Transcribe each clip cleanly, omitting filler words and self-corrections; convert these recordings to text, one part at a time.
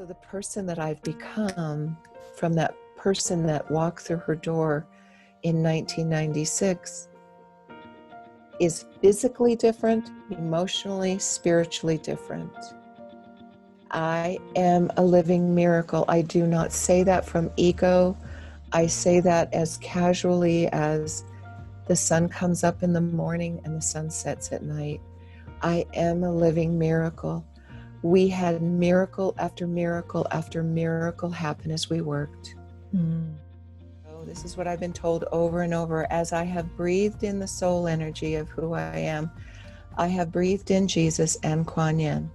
So the person that I've become from that person that walked through her door in 1996 is physically different, emotionally, spiritually different. I am a living miracle. I do not say that from ego. I say that as casually as the sun comes up in the morning and the sun sets at night. I am a living miracle. We had miracle after miracle after miracle happen as we worked. So this is what I've been told over and over. As I have breathed in the soul energy of who I am, I have breathed in Jesus and Kuan Yin.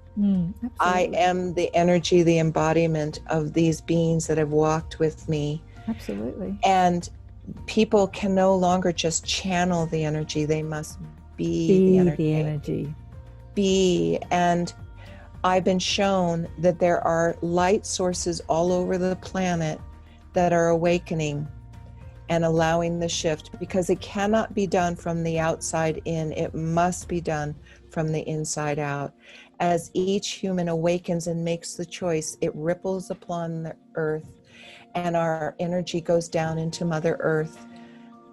I am the energy, the embodiment of these beings that have walked with me. Absolutely. And people can no longer just channel the energy. They must be the energy. Be. And I've been shown that there are light sources all over the planet that are awakening and allowing the shift, because it cannot be done from the outside in. It must be done from the inside out. As each human awakens and makes the choice, it ripples upon the earth and our energy goes down into Mother Earth.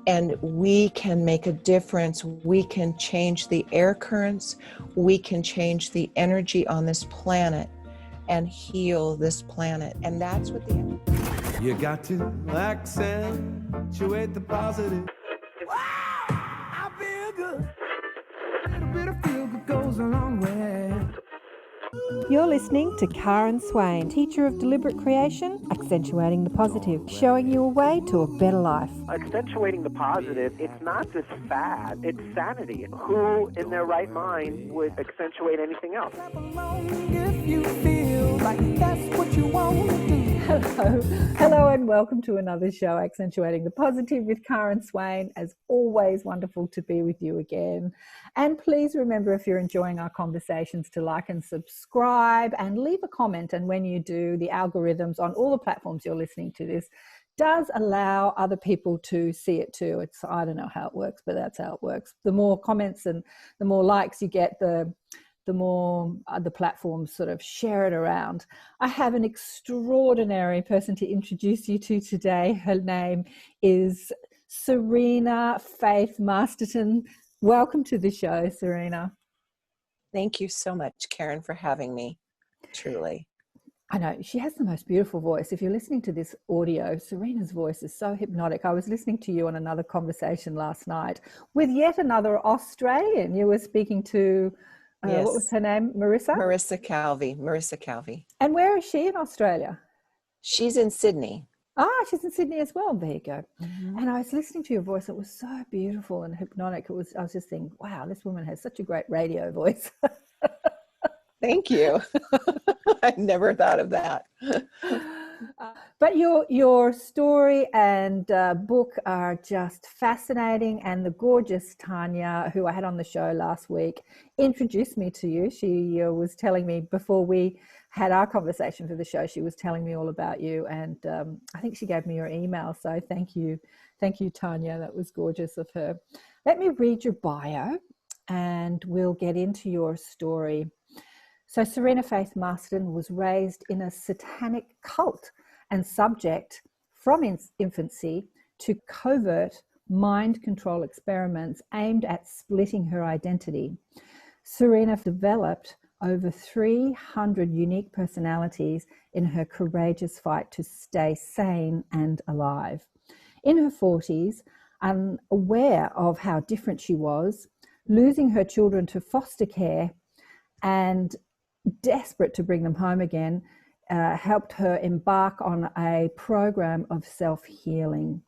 And we can make a difference. We can change the air currents. We can change the energy on this planet and heal this planet. And that's what the... You got to accentuate the positive. Wow, I feel good. A little bit of feel good goes a long way. You're listening to Karen Swain, teacher of deliberate creation, accentuating the positive, showing you a way to a better life. Accentuating the positive, it's not just fad, it's sanity. Who in their right mind would accentuate anything else? If you feel like that's what you want to do. Hello and welcome to another show, Accentuating the Positive with Karen Swain. As always, wonderful to be with you again. And please remember, if you're enjoying our conversations, to like and subscribe and leave a comment. And when you do, the algorithms on all the platforms you're listening to this does allow other people to see it too. I don't know how it works, but that's how it works. The more comments and the more likes you get, the more the platforms sort of share it around. I have an extraordinary person to introduce you to today. Her name is Serena-Faith Masterson. Welcome to the show, Serena. Thank you so much, Karen, for having me, truly. I know, she has the most beautiful voice. If you're listening to this audio, Serena's voice is so hypnotic. I was listening to you on another conversation last night with yet another Australian. You were speaking to... Yes. What was her name? Marissa? Marissa Calvi. And where is she in Australia? She's in Sydney. Ah, she's in Sydney as well. There you go. Mm-hmm. And I was listening to your voice. It was so beautiful and hypnotic. I was just thinking, wow, this woman has such a great radio voice. Thank you. I never thought of that. But your story and book are just fascinating, and the gorgeous Tanya, who I had on the show last week, introduced me to you. She was telling me before we had our conversation for the show, she was telling me all about you, and I think she gave me your email, so thank you, Tanya. That was gorgeous of her. Let me read your bio and we'll get into your story. So Serena-Faith Masterson was raised in a satanic cult and subject from infancy to covert mind control experiments aimed at splitting her identity. Serena developed over 300 unique personalities in her courageous fight to stay sane and alive. In her 40s, unaware of how different she was, losing her children to foster care and desperate to bring them home again, helped her embark on a program of self-healing.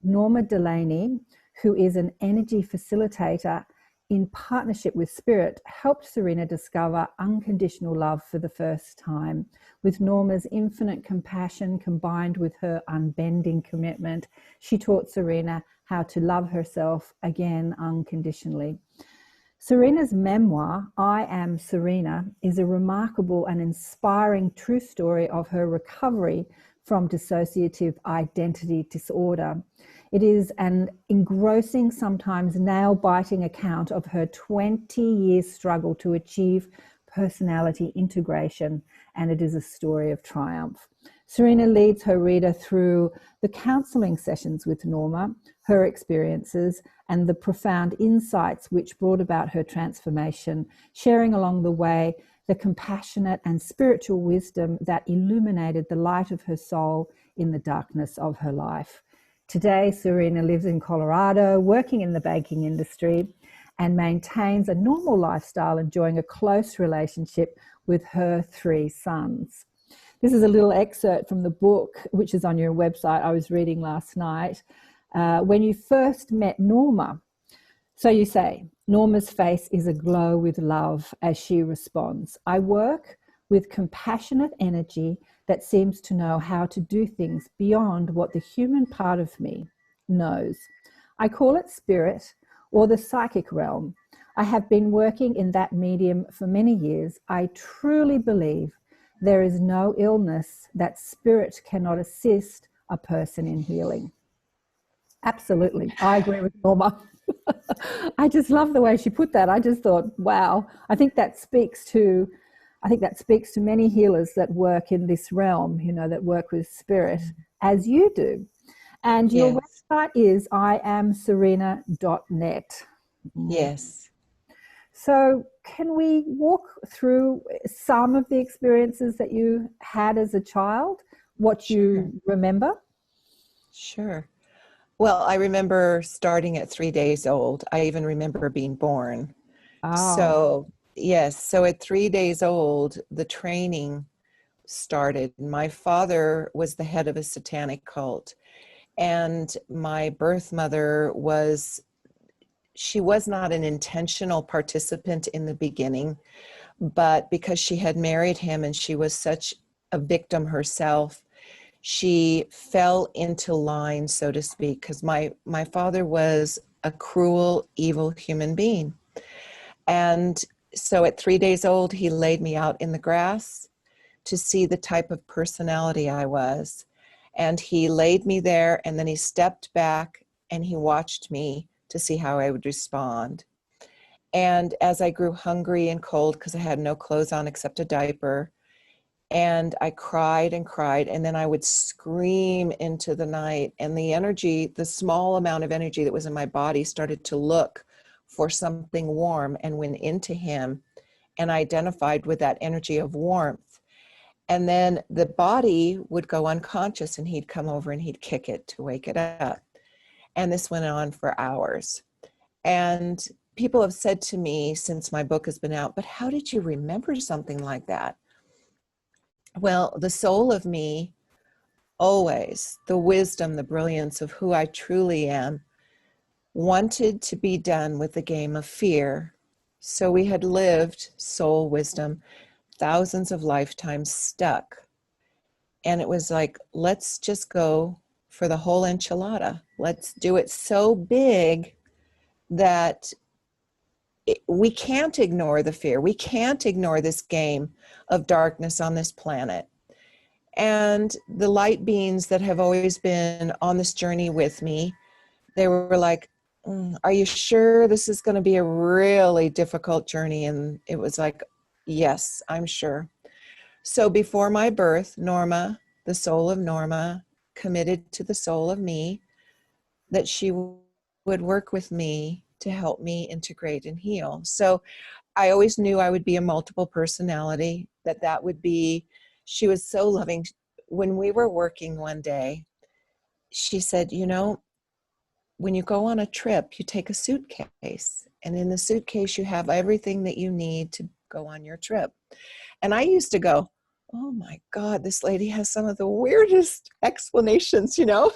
Norma Delaney, who is an energy facilitator in partnership with Spirit, helped Serena discover unconditional love for the first time. With Norma's infinite compassion combined with her unbending commitment, she taught Serena how to love herself again unconditionally. Serena's memoir, I Am Serena, is a remarkable and inspiring true story of her recovery from dissociative identity disorder. It is an engrossing, sometimes nail-biting account of her 20-year struggle to achieve personality integration, and it is a story of triumph. Serena leads her reader through the counselling sessions with Norma, her experiences, and the profound insights which brought about her transformation, sharing along the way the compassionate and spiritual wisdom that illuminated the light of her soul in the darkness of her life. Today, Serena lives in Colorado, working in the banking industry, and maintains a normal lifestyle, enjoying a close relationship with her 3 sons. This is a little excerpt from the book, which is on your website, I was reading last night. When you first met Norma, so you say, Norma's face is aglow with love as she responds. I work with compassionate energy that seems to know how to do things beyond what the human part of me knows. I call it spirit or the psychic realm. I have been working in that medium for many years. I truly believe there is no illness that spirit cannot assist a person in healing. Absolutely. I agree with Norma. I just love the way she put that. I just thought, wow, I think that speaks to many healers that work in this realm, you know, that work with spirit as you do. And your website is iamserena.net. Yes. So can we walk through some of the experiences that you had as a child, what you remember? Sure. Well, I remember starting at 3 days old. I even remember being born. Oh. So, yes. So at 3 days old, the training started. My father was the head of a Satanic cult. And my birth mother she was not an intentional participant in the beginning, but because she had married him and she was such a victim herself, she fell into line, so to speak, because my father was a cruel, evil human being. And so at 3 days old, he laid me out in the grass to see the type of personality I was. And he laid me there, and then he stepped back and he watched me to see how I would respond. And as I grew hungry and cold, because I had no clothes on except a diaper, and I cried and cried, and then I would scream into the night, and the energy, the small amount of energy that was in my body started to look for something warm and went into him and identified with that energy of warmth. And then the body would go unconscious, and he'd come over and he'd kick it to wake it up. And this went on for hours. And people have said to me since my book has been out, but how did you remember something like that? Well, the soul of me, always, the wisdom, the brilliance of who I truly am, wanted to be done with the game of fear. So we had lived soul wisdom, thousands of lifetimes stuck. And it was like, let's just go for the whole enchilada. Let's do it so big that we can't ignore the fear. We can't ignore this game of darkness on this planet. And the light beings that have always been on this journey with me, they were like, are you sure this is going to be a really difficult journey? And it was like, yes, I'm sure. So before my birth, Norma, the soul of Norma, committed to the soul of me that she would work with me to help me integrate and heal. So I always knew I would be a multiple personality, that would be, she was so loving. When we were working one day, she said, you know, when you go on a trip, you take a suitcase, and in the suitcase, you have everything that you need to go on your trip. And I used to go, oh my God, this lady has some of the weirdest explanations, you know?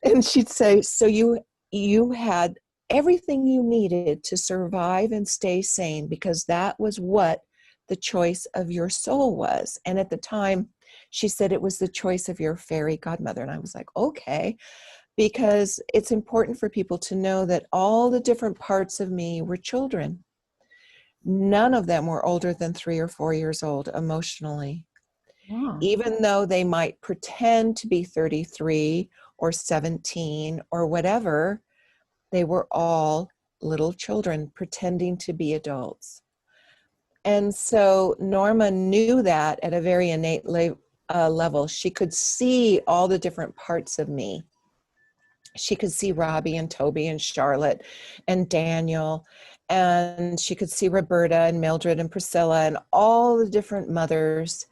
And she'd say, so you had everything you needed to survive and stay sane, because that was what the choice of your soul was. And at the time, she said it was the choice of your fairy godmother. And I was like, okay, because it's important for people to know that all the different parts of me were children. None of them were older than 3 or 4 years old emotionally. Wow. Even though they might pretend to be 33 or 17 or whatever, they were all little children pretending to be adults. And so Norma knew that at a very innate level. She could see all the different parts of me. She could see Robbie and Toby and Charlotte and Daniel, and she could see Roberta and Mildred and Priscilla and all the different mothers.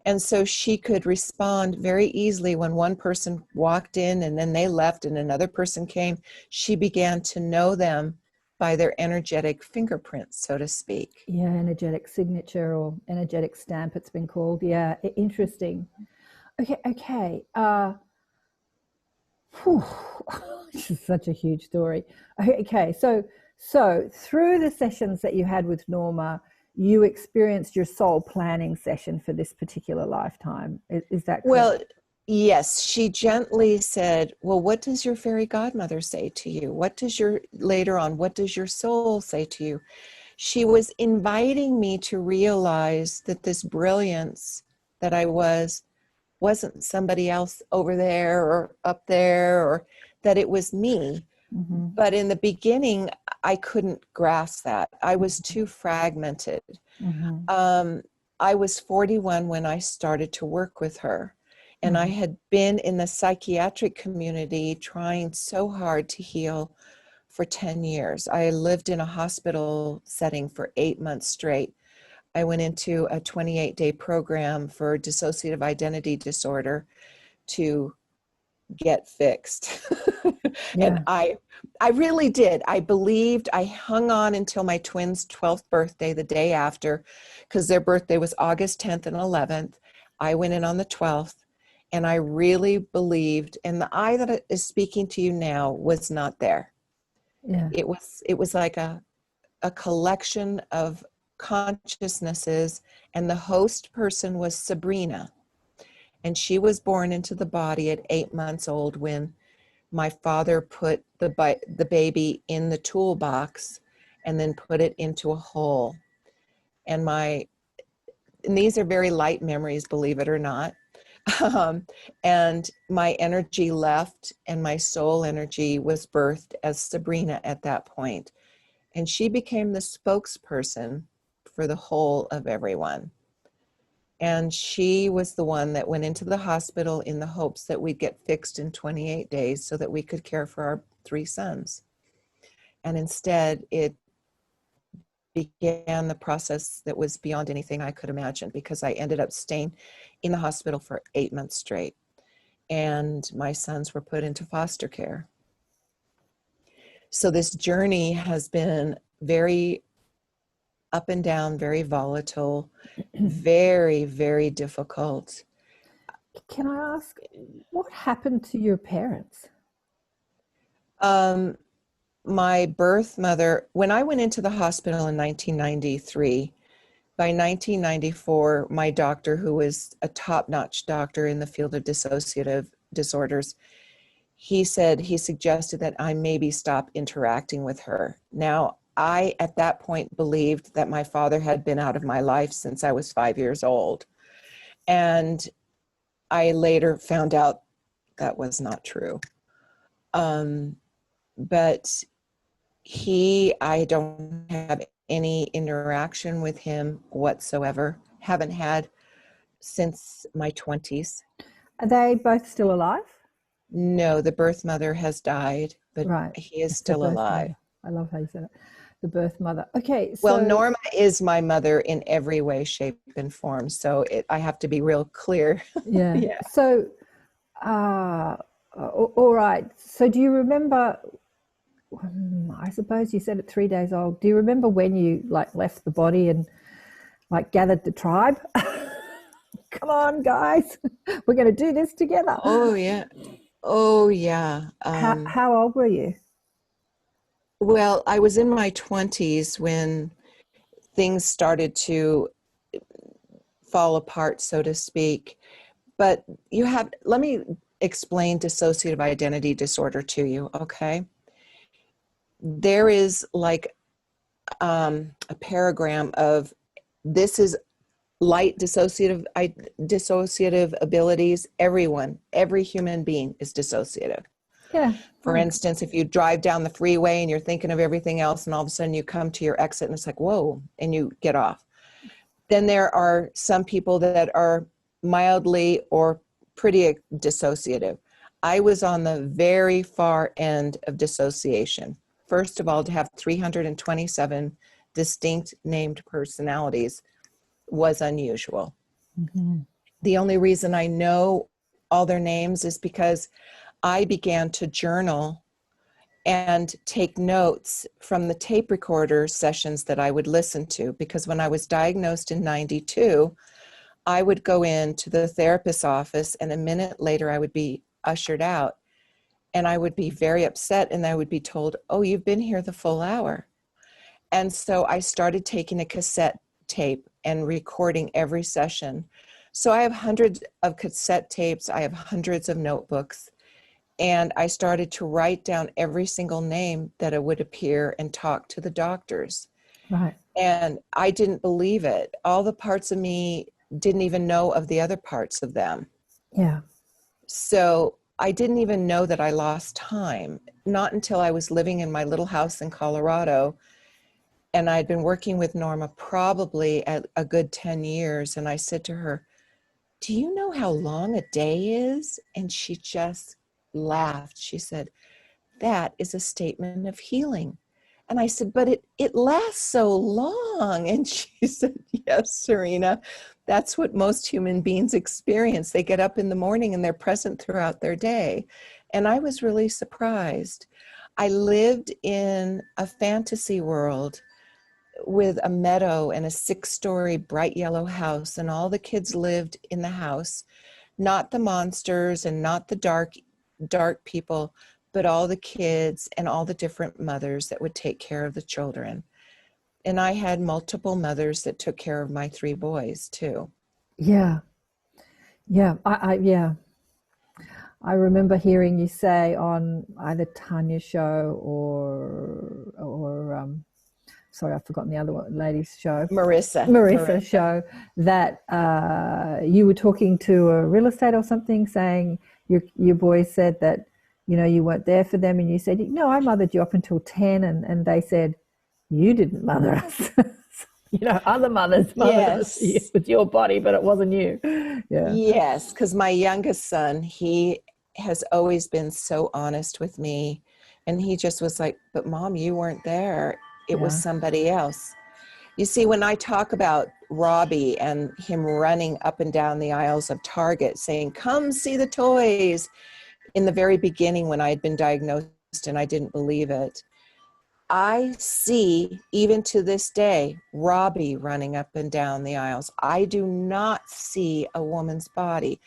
And so she could respond very easily when one person walked in and then they left and another person came. She began to know them by their energetic fingerprints, so to speak. Yeah, energetic signature or energetic stamp, it's been called. Yeah, interesting. Okay. This is such a huge story. Okay, so through the sessions that you had with Norma, you experienced your soul planning session for this particular lifetime. Is that correct? Well, yes. She gently said, well, what does your fairy godmother say to you? What does what does your soul say to you? She was inviting me to realize that this brilliance that I wasn't somebody else over there or up there, or that it was me. Mm-hmm. But in the beginning, I couldn't grasp that. I was too fragmented. Mm-hmm. I was 41 when I started to work with her. And I had been in the psychiatric community trying so hard to heal for 10 years. I lived in a hospital setting for 8 months straight. I went into a 28-day program for dissociative identity disorder to get fixed. Yeah. And I really did. I believed. I hung on until my twins' 12th birthday, the day after, because their birthday was August 10th and 11th. I went in on the 12th, and I really believed. And the I that is speaking to you now was not there. Yeah. It was like a collection of consciousnesses, and the host person was Sabrina. And she was born into the body at 8 months old when my father put the baby in the toolbox and then put it into a hole. And these are very light memories, believe it or not. And my energy left, and my soul energy was birthed as Sabrina at that point. And she became the spokesperson for the whole of everyone. And she was the one that went into the hospital in the hopes that we'd get fixed in 28 days so that we could care for our 3 sons. And instead, it began the process that was beyond anything I could imagine, because I ended up staying in the hospital for 8 months straight. And my sons were put into foster care. So this journey has been very up and down, very volatile, very, very difficult. Can I ask, what happened to your parents? My birth mother, when I went into the hospital in 1993, by 1994, my doctor, who was a top-notch doctor in the field of dissociative disorders, he suggested that I maybe stop interacting with her. Now, I, at that point, believed that my father had been out of my life since I was 5 years old. And I later found out that was not true. But I don't have any interaction with him whatsoever. Haven't had since my 20s. Are they both still alive? No, the birth mother has died, but Right. he is still alive. Mother. I love how you said it. The birth mother. Okay. So, well, Norma is my mother in every way, shape, and form. So I have to be real clear. Yeah. Yeah. So, all right. So do you remember, I suppose you said at 3 days old, do you remember when you left the body and gathered the tribe? Come on, guys, we're going to do this together. Oh, yeah. Oh, yeah. How old were you? Well, I was in my 20s when things started to fall apart, so to speak. But let me explain dissociative identity disorder to you, okay? There is a paragram of, this is light dissociative abilities. Every human being is dissociative. Yeah. For instance, if you drive down the freeway and you're thinking of everything else, and all of a sudden you come to your exit and it's like, whoa, and you get off. Then there are some people that are mildly or pretty dissociative. I was on the very far end of dissociation. First of all, to have 327 distinct named personalities was unusual. Mm-hmm. The only reason I know all their names is because I began to journal and take notes from the tape recorder sessions that I would listen to, because when I was diagnosed in 92, I would go into the therapist's office and a minute later I would be ushered out and I would be very upset and I would be told, oh, you've been here the full hour. And so I started taking a cassette tape and recording every session. So I have hundreds of cassette tapes. I have hundreds of notebooks. And I started to write down every single name that would appear and talk to the doctors. Right. And I didn't believe it. All the parts of me didn't even know of the other parts of them. Yeah. So I didn't even know that I lost time, not until I was living in my little house in Colorado. And I'd been working with Norma probably at a good 10 years. And I said to her, do you know how long a day is? And she just laughed. She said, that is a statement of healing. And I said, but it lasts so long. And she said, yes, Serena, that's what most human beings experience. They get up in the morning and they're present throughout their day. And I was really surprised. I lived in a fantasy world with a meadow and a 6-story bright yellow house, and all the kids lived in the house, not the monsters and not the dark people, but all the kids and all the different mothers that would take care of the children. And I had multiple mothers that took care of my 3 boys too. Yeah. Yeah. I remember hearing you say on either Tanya's show or sorry, I've forgotten the other lady's show. Marissa show, that you were talking to a real estate or something, saying your boys said that, you know, you weren't there for them, and you said, no, I mothered you up until 10, and they said, you didn't mother us. You know, other mothers mothered us with your body, but it wasn't you. Yeah. Yes, because my youngest son, he has always been so honest with me, and he just was like, but Mom, you weren't there. It was somebody else. You see, when I talk about Robbie and him running up and down the aisles of Target saying, come see the toys, in the very beginning when I had been diagnosed and I didn't believe it, I see, even to this day, Robbie running up and down the aisles. I do not see a woman's body.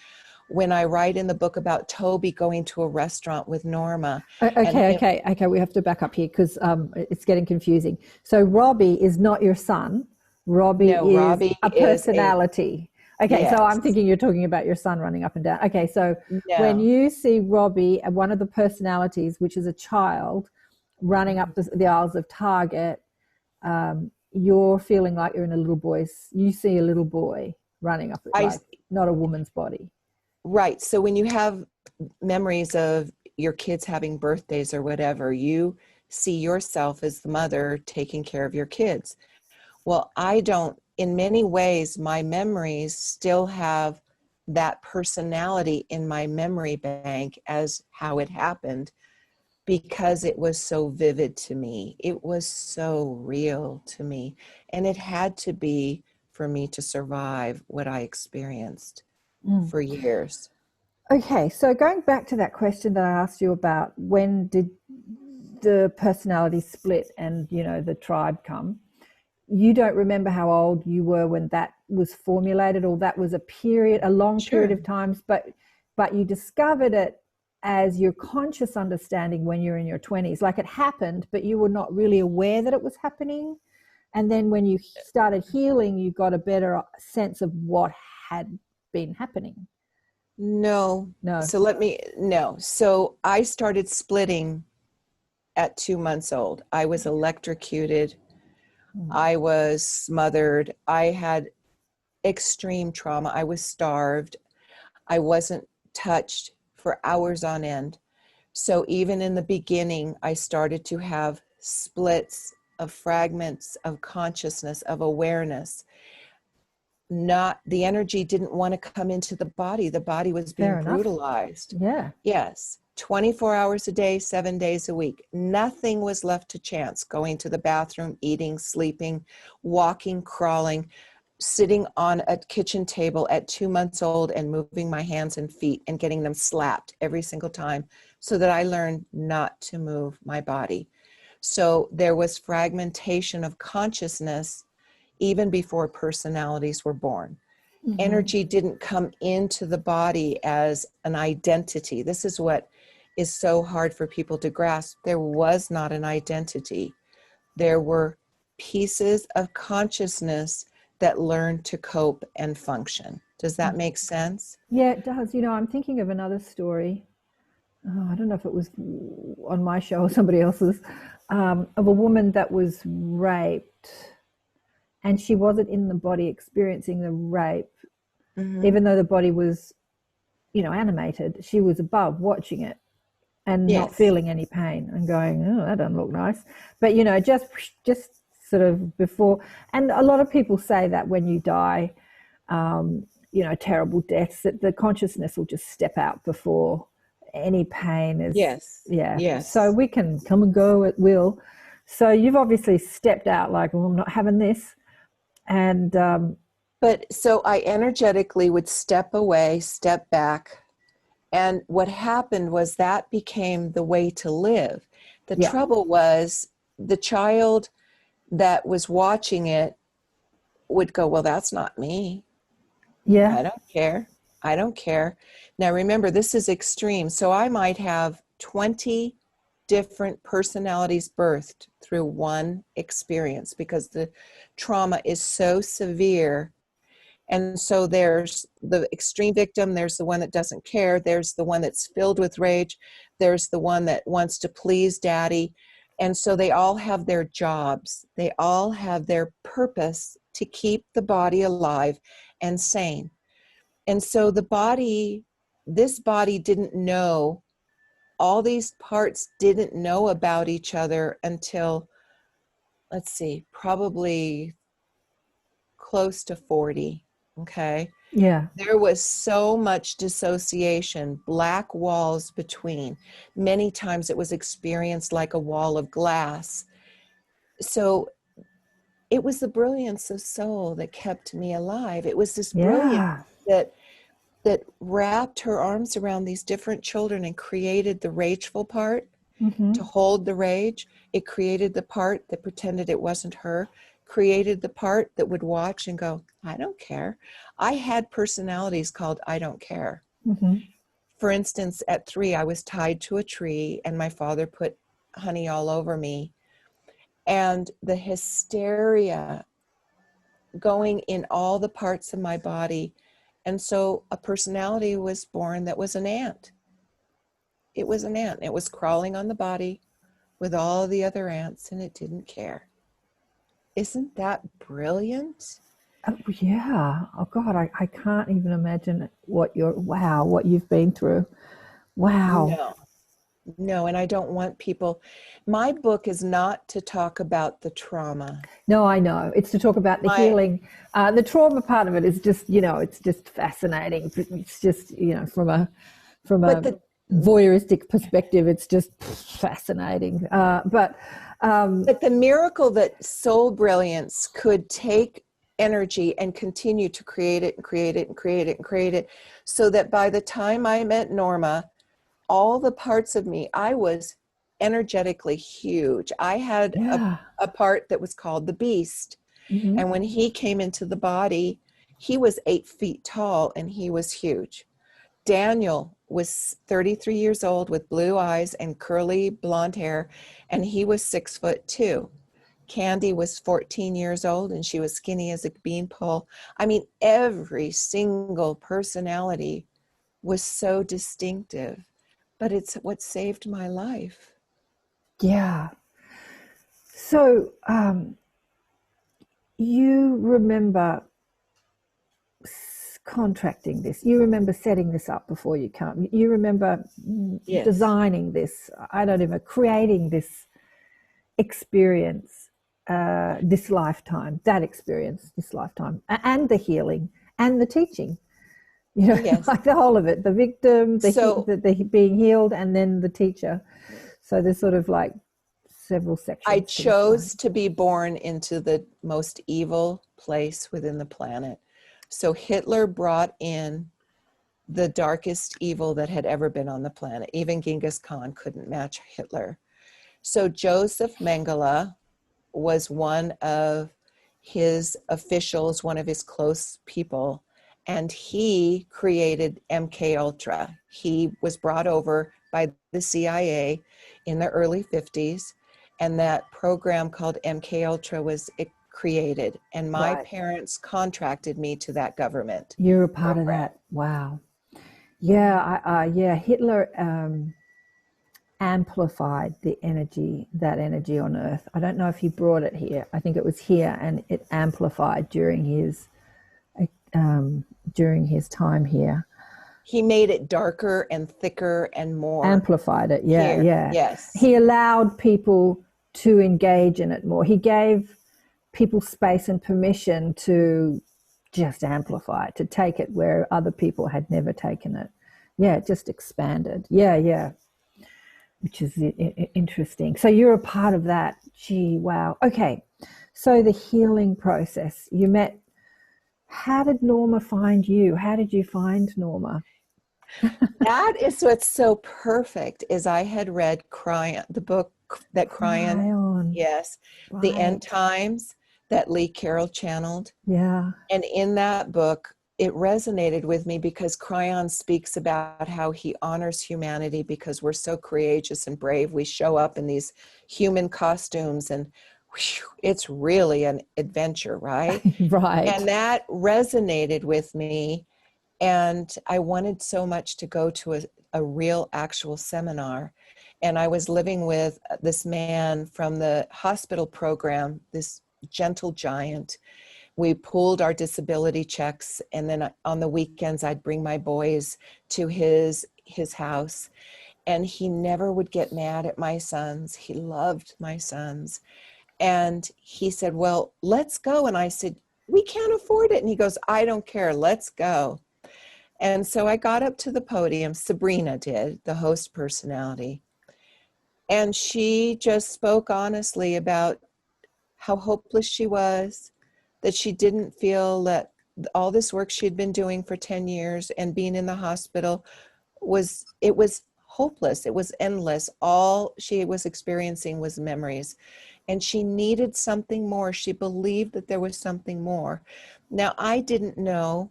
When I write in the book about Toby going to a restaurant with Norma. Okay. We have to back up here because it's getting confusing. So Robbie is not your son. Robbie is a personality. Okay, yes. So I'm thinking you're talking about your son running up and down. Okay, so when you see Robbie, one of the personalities, which is a child, running up the aisles of Target, you're feeling like you're in a little boy's, you see a little boy running up, not a woman's body. Right. So when you have memories of your kids having birthdays or whatever, you see yourself as the mother taking care of your kids. Well, I don't. In many ways, my memories still have that personality in my memory bank as how it happened, because it was so vivid to me. It was so real to me. And it had to be for me to survive what I experienced for years. Okay, so going back to that question that I asked you about, when did the personality split and, you know, the tribe come? You don't remember how old you were when that was formulated, or that was a long period of times, but you discovered it as your conscious understanding when you're in your 20s. Like, it happened, but you were not really aware that it was happening. And then when you started healing, you got a better sense of what had been happening. No. So I started splitting at 2 months old. I was electrocuted. I was smothered. I had extreme trauma. I was starved. I wasn't touched for hours on end. So even in the beginning, I started to have splits of fragments of consciousness, of awareness. the energy didn't want to come into the body. The body was being Fair enough. brutalized. Yeah. Yes. 24 hours a day, 7 days a week. Nothing was left to chance. Going to the bathroom, eating, sleeping, walking, crawling, sitting on a kitchen table at 2 months old and moving my hands and feet and getting them slapped every single time so that I learned not to move my body. So there was fragmentation of consciousness even before personalities were born. Mm-hmm. Energy didn't come into the body as an identity. This is what is so hard for people to grasp. There was not an identity. There were pieces of consciousness that learned to cope and function. Does that make sense? Yeah, it does. You know, I'm thinking of another story. I don't know if it was on my show or somebody else's, of a woman that was raped, and she wasn't in the body experiencing the rape, even though the body was, you know, animated. She was above watching it and not feeling any pain and going, oh, that doesn't look nice. But, you know, just sort of before, and a lot of people say that when you die, you know, terrible deaths, that the consciousness will just step out before any pain is. Yes. So we can come and go at will. So you've obviously stepped out like, well, I'm not having this. And but so I energetically would step away, step back. And what happened was that became the way to live. The trouble was the child that was watching it would go, well, that's not me. Yeah. I don't care. I don't care. Now, remember, this is extreme. So I might have 20 different personalities birthed through one experience because the trauma is so severe. And so there's the extreme victim, there's the one that doesn't care, there's the one that's filled with rage, there's the one that wants to please daddy. And so they all have their jobs. They all have their purpose to keep the body alive and sane. And so this body didn't know, all these parts didn't know about each other until, let's see, probably close to 40. Okay. Yeah. There was so much dissociation, black walls between. Many times it was experienced like a wall of glass. So it was the brilliance of soul that kept me alive. It was this brilliance that wrapped her arms around these different children and created the rageful part to hold the rage. It created the part that pretended it wasn't her, created the part that would watch and go, I don't care. I had personalities called I don't care. For instance, at 3, I was tied to a tree and my father put honey all over me. And the hysteria going in all the parts of my body. And so a personality was born that was an ant. It was an ant. It was crawling on the body with all the other ants and it didn't care. Isn't that brilliant? Oh, yeah. Oh God, I can't even imagine what you've been through. Wow. No, and I don't want people, my book is not to talk about the trauma. No, I know. It's to talk about the healing. The trauma part of it is just, you know, it's just fascinating. It's just, you know, from a voyeuristic perspective, it's just fascinating. But the miracle that soul brilliance could take energy and continue to create it and create it and create it and create it, so that by the time I met Norma, all the parts of me, I was energetically huge. I had a part that was called the beast. And when he came into the body, he was 8 feet tall and he was huge. Daniel was 33 years old with blue eyes and curly blonde hair, and he was 6'2". Candy was 14 years old and she was skinny as a beanpole. I mean, every single personality was so distinctive, but it's what saved my life. Yeah. So you remember contracting this. You remember setting this up before you come. You remember designing this. I don't even creating this experience. this lifetime, that experience, this lifetime, and the healing and the teaching. You know, Yes. like the whole of it, the victim, the being healed, and then the teacher. So there's sort of like several sections. I chose to be born into the most evil place within the planet. So Hitler brought in the darkest evil that had ever been on the planet. Even Genghis Khan couldn't match Hitler. So Joseph Mengele was one of his officials, one of his close people, and he created MK Ultra. He was brought over by the CIA in the early 50s, and that program called MK Ultra was created, and my parents contracted me to that government. You're a part of that. Wow. Yeah, Hitler amplified the energy, that energy on Earth. I don't know if he brought it here. I think it was here, and it amplified during his time here. He made it darker and thicker and more. Amplified it, yeah, here. yeah. Yes. He allowed people to engage in it more. He gave people space and permission to just amplify it, to take it where other people had never taken it. Yeah, it just expanded. Yeah. Which is interesting. So you're a part of that. Gee, wow. Okay. So the healing process, you met. How did Norma find you? How did you find Norma? That is what's so perfect, is I had read Cryon, the book that Cryon, yes, right. The End Times that Lee Carroll channeled. Yeah. And in that book, it resonated with me because Cryon speaks about how he honors humanity because we're so courageous and brave. We show up in these human costumes and whew, it's really an adventure, right? Right. And that resonated with me. And I wanted so much to go to a real actual seminar. And I was living with this man from the hospital program, this gentle giant. We pooled our disability checks, and then on the weekends I'd bring my boys to his house, and he never would get mad at my sons. He loved my sons. And he said, well, let's go. And I said, we can't afford it. And he goes, I don't care, let's go. And so I got up to the podium, Sabrina did, the host personality, and she just spoke honestly about how hopeless she was, that she didn't feel that all this work she'd been doing for 10 years and being in the hospital was hopeless. It was endless. All she was experiencing was memories, and she needed something more. She believed that there was something more. Now, I didn't know,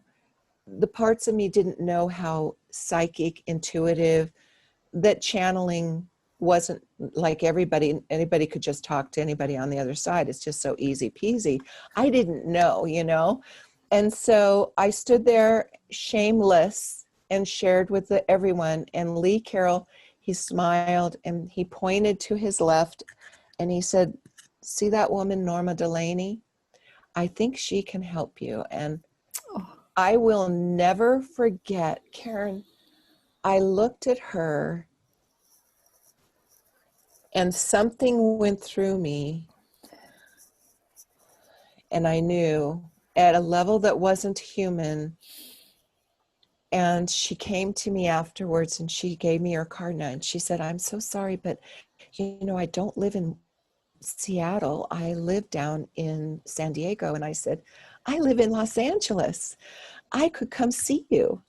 the parts of me didn't know how psychic, intuitive, that channeling wasn't like anybody could just talk to anybody on the other side. It's just so easy peasy. I didn't know, And so I stood there shameless and shared with everyone. And Lee Carroll, he smiled and he pointed to his left and he said, see that woman, Norma Delaney? I think she can help you. And I will never forget, Karen, I looked at her and something went through me, and I knew at a level that wasn't human. And she came to me afterwards and she gave me her card and she said, I'm so sorry, but I don't live in Seattle. I live down in San Diego. And I said, I live in Los Angeles. I could come see you.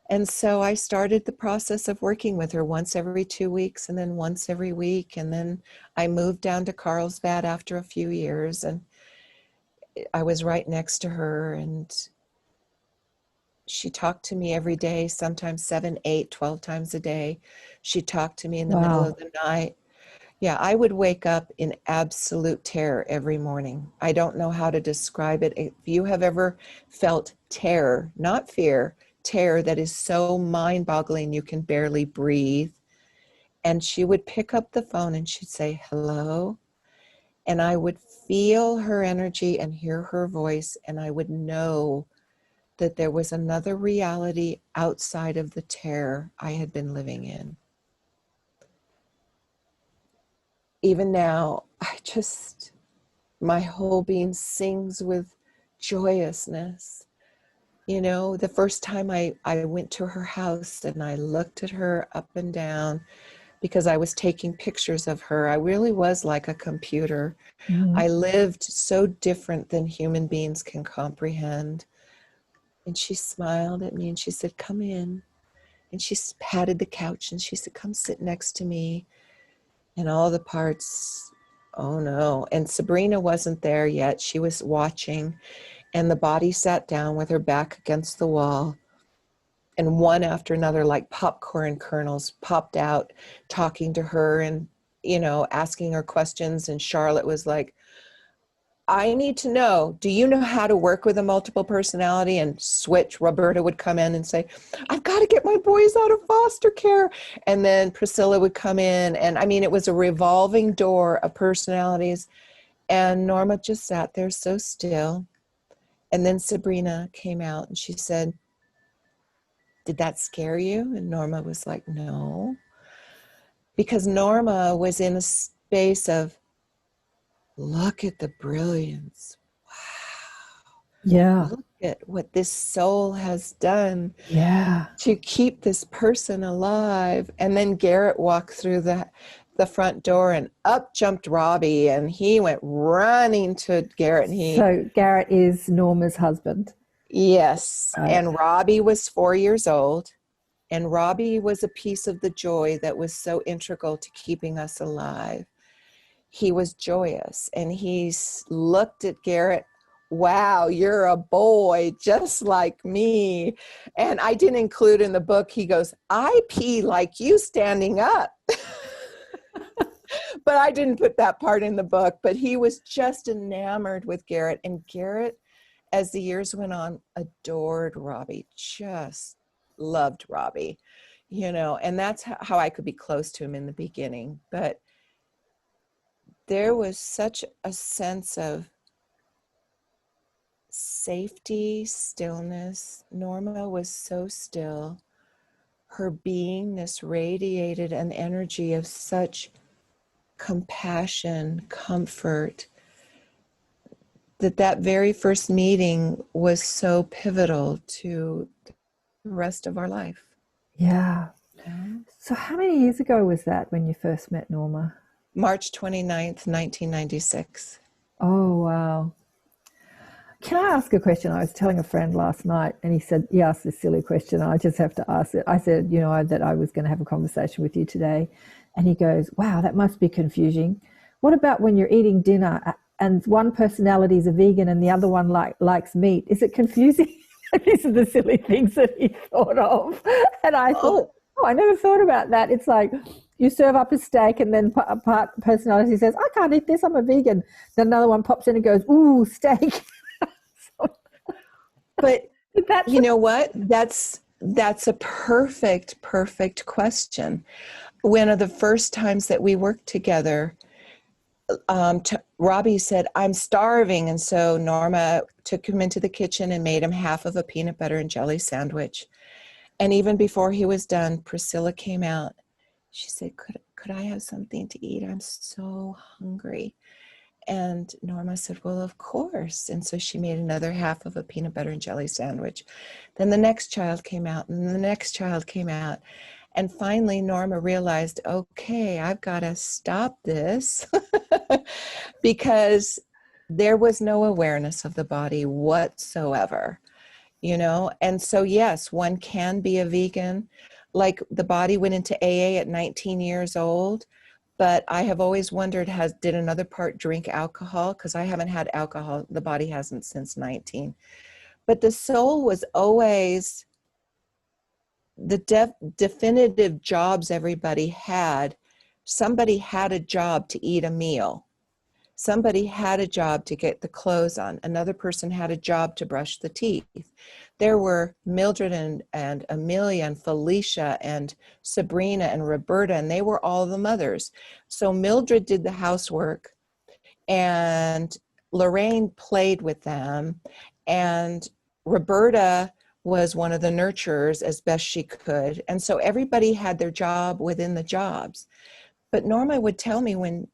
And so I started the process of working with her once every 2 weeks and then once every week. And then I moved down to Carlsbad after a few years, and I was right next to her, and she talked to me every day, sometimes 7, 8, 12 times a day. She talked to me in the middle of the night. Yeah, I would wake up in absolute terror every morning. I don't know how to describe it. If you have ever felt terror, not fear, terror that is so mind-boggling you can barely breathe. And she would pick up the phone and she'd say, hello. And I would feel her energy and hear her voice, and I would know that there was another reality outside of the terror I had been living in. Even now, my whole being sings with joyousness. You know, the first time I went to her house and I looked at her up and down because I was taking pictures of her, I really was like a computer. I lived so different than human beings can comprehend. And she smiled at me and she said, come in. And she patted the couch and she said, come sit next to me. And all the parts, oh no. And Sabrina wasn't there yet. She was watching. And the body sat down with her back against the wall. And one after another, like popcorn kernels, popped out, talking to her and, you know, asking her questions. And Charlotte was like, I need to know, do you know how to work with a multiple personality? And switch, Roberta would come in and say, I've got to get my boys out of foster care. And then Priscilla would come in. And I mean, it was a revolving door of personalities. And Norma just sat there so still. And then Sabrina came out and she said, did that scare you? And Norma was like, no. Because Norma was in a space of, look at the brilliance. Wow. Yeah. Look at what this soul has done Yeah. to keep this person alive. And then Garrett walked through the front door and up jumped Robbie and he went running to Garrett. And So Garrett is Norma's husband. Yes. Right. And Robbie was 4 years old. And Robbie was a piece of the joy that was so integral to keeping us alive. He was joyous and he looked at Garrett. Wow, you're a boy just like me. And I didn't include in the book, he goes, I pee like you standing up. But I didn't put that part in the book. But he was just enamored with Garrett. And Garrett, as the years went on, adored Robbie, just loved Robbie, you know, and that's how I could be close to him in the beginning. But there was such a sense of safety, stillness. Norma was so still. Her beingness radiated an energy of such compassion, comfort, that very first meeting was so pivotal to the rest of our life. Yeah. So how many years ago was that when you first met Norma? March 29th, 1996. Oh, wow. Can I ask a question? I was telling a friend last night and he asked this silly question. I just have to ask it. I said, you know, that I was going to have a conversation with you today. And he goes, wow, that must be confusing. What about when you're eating dinner and one personality is a vegan and the other one likes meat? Is it confusing? These are the silly things that he thought of. And I thought, oh, I never thought about that. It's like you serve up a steak and then a part personality says, I can't eat this, I'm a vegan. Then another one pops in and goes, ooh, steak. But you know what? That's a perfect question. One of the first times that we worked together, Robbie said, I'm starving. And so Norma took him into the kitchen and made him half of a peanut butter and jelly sandwich. And even before he was done, Priscilla came out. She said, could I have something to eat? I'm so hungry. And Norma said, well, of course. And so she made another half of a peanut butter and jelly sandwich. Then the next child came out and the next child came out. And finally, Norma realized, okay, I've got to stop this because there was no awareness of the body whatsoever, you know? And so, yes, one can be a vegan. Like the body went into AA at 19 years old. But I have always wondered, did another part drink alcohol? Because I haven't had alcohol. The body hasn't since 19. But the soul was always the definitive jobs everybody had. Somebody had a job to eat a meal. Somebody had a job to get the clothes on. Another person had a job to brush the teeth. There were Mildred and Amelia and Felicia and Sabrina and Roberta, and they were all the mothers. So Mildred did the housework, and Lorraine played with them, and Roberta was one of the nurturers as best she could. And so everybody had their job within the jobs. But Norma would tell me when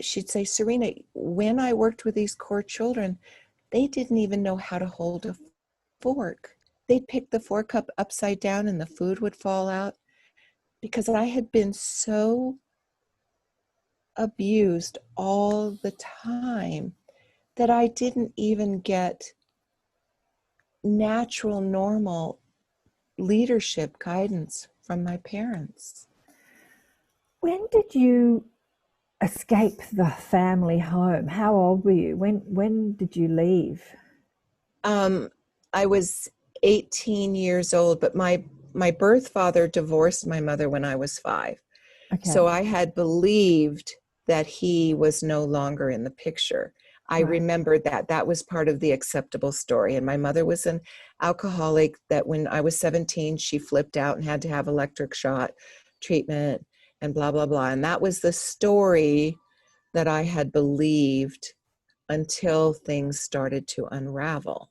she'd say, Serena, when I worked with these core children, they didn't even know how to hold a fork. They'd pick the fork up upside down and the food would fall out, because I had been so abused all the time that I didn't even get natural, normal leadership guidance from my parents. When did you escape the family home? How old were you? When did you leave? I was 18 years old, but my birth father divorced my mother when I was 5. Okay. So I had believed that he was no longer in the picture. I Right. remembered that was part of the acceptable story. And my mother was an alcoholic that when I was 17, she flipped out and had to have electric shot treatment and blah, blah, blah. And that was the story that I had believed until things started to unravel.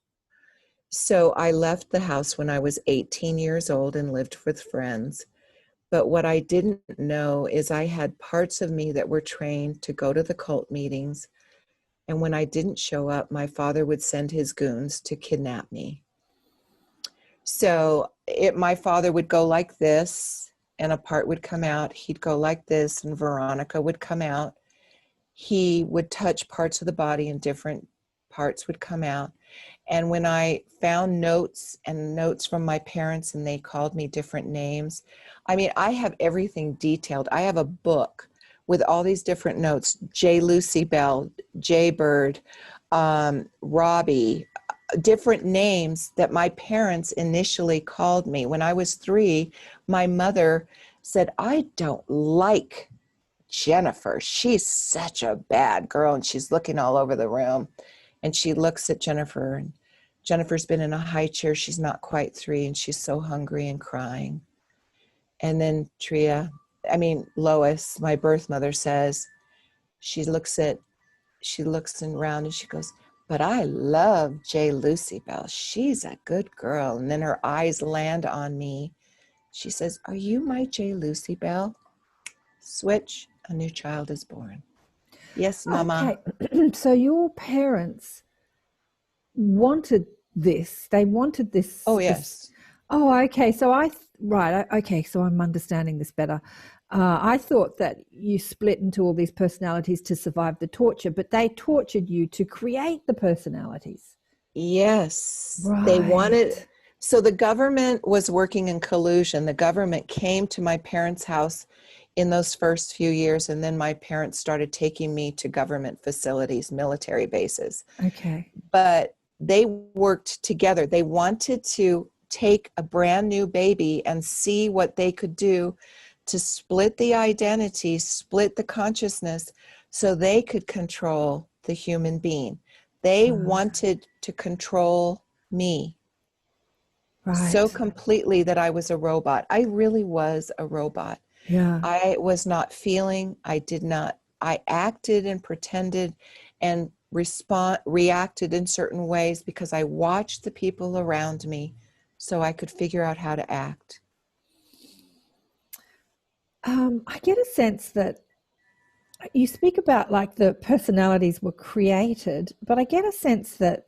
So I left the house when I was 18 years old and lived with friends. But what I didn't know is I had parts of me that were trained to go to the cult meetings. And when I didn't show up, my father would send his goons to kidnap me. So my father would go like this, and a part would come out. He'd go like this, and Veronica would come out. He would touch parts of the body, and different parts would come out. And when I found notes from my parents, and they called me different names, I mean, I have everything detailed. I have a book with all these different notes: J. Lucy Bell, J. Bird, Robbie, different names that my parents initially called me. When I was 3, my mother said, I don't like Jennifer. She's such a bad girl. And she's looking all over the room. And she looks at Jennifer, and Jennifer's been in a high chair. She's not quite 3, and she's so hungry and crying. And then Lois, my birth mother, says, she looks around and she goes, but I love J. Lucy Bell. She's a good girl. And then her eyes land on me. She says, are you my J. Lucy Bell? Switch, a new child is born. Yes, Mama. Okay. So your parents wanted this. They wanted this. Oh, yes. Oh, okay. So okay. So I'm understanding this better. I thought that you split into all these personalities to survive the torture, but they tortured you to create the personalities. Yes. Right. They wanted. So the government was working in collusion. The government came to my parents' house in those first few years, and then my parents started taking me to government facilities, military bases. Okay. But they worked together. They wanted to take a brand new baby and see what they could do to split the identity, split the consciousness, so they could control the human being. They wanted to control me so completely that I was a robot. I really was a robot. Yeah. I was not feeling. I acted and pretended and reacted in certain ways because I watched the people around me so I could figure out how to act. I get a sense that you speak about like the personalities were created, but I get a sense that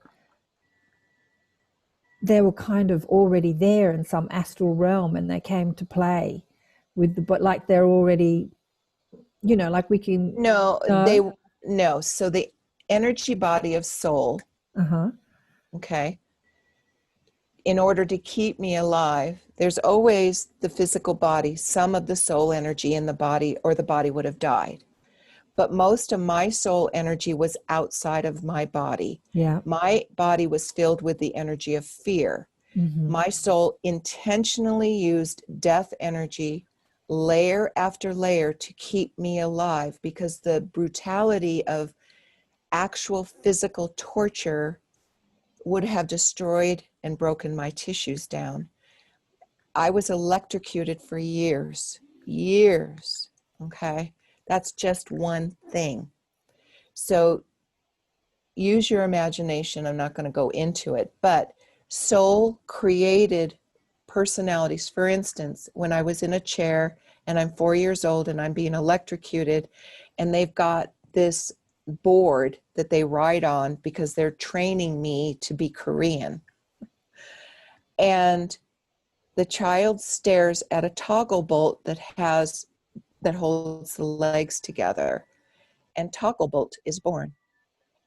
they were kind of already there in some astral realm and they came to play with but like they're already, like we can. No. So the energy body of soul, okay, in order to keep me alive, there's always the physical body, some of the soul energy in the body, or the body would have died. But most of my soul energy was outside of my body. Yeah. My body was filled with the energy of fear. Mm-hmm. My soul intentionally used death energy, layer after layer, to keep me alive, because the brutality of actual physical torture would have destroyed and broken my tissues down. I was electrocuted for years, okay? That's just one thing. So use your imagination. I'm not going to go into it, but soul created personalities. For instance, when I was in a chair and I'm 4 years old and I'm being electrocuted, and they've got this board that they ride on because they're training me to be Korean. And the child stares at a toggle bolt that holds the legs together. And toggle bolt is born.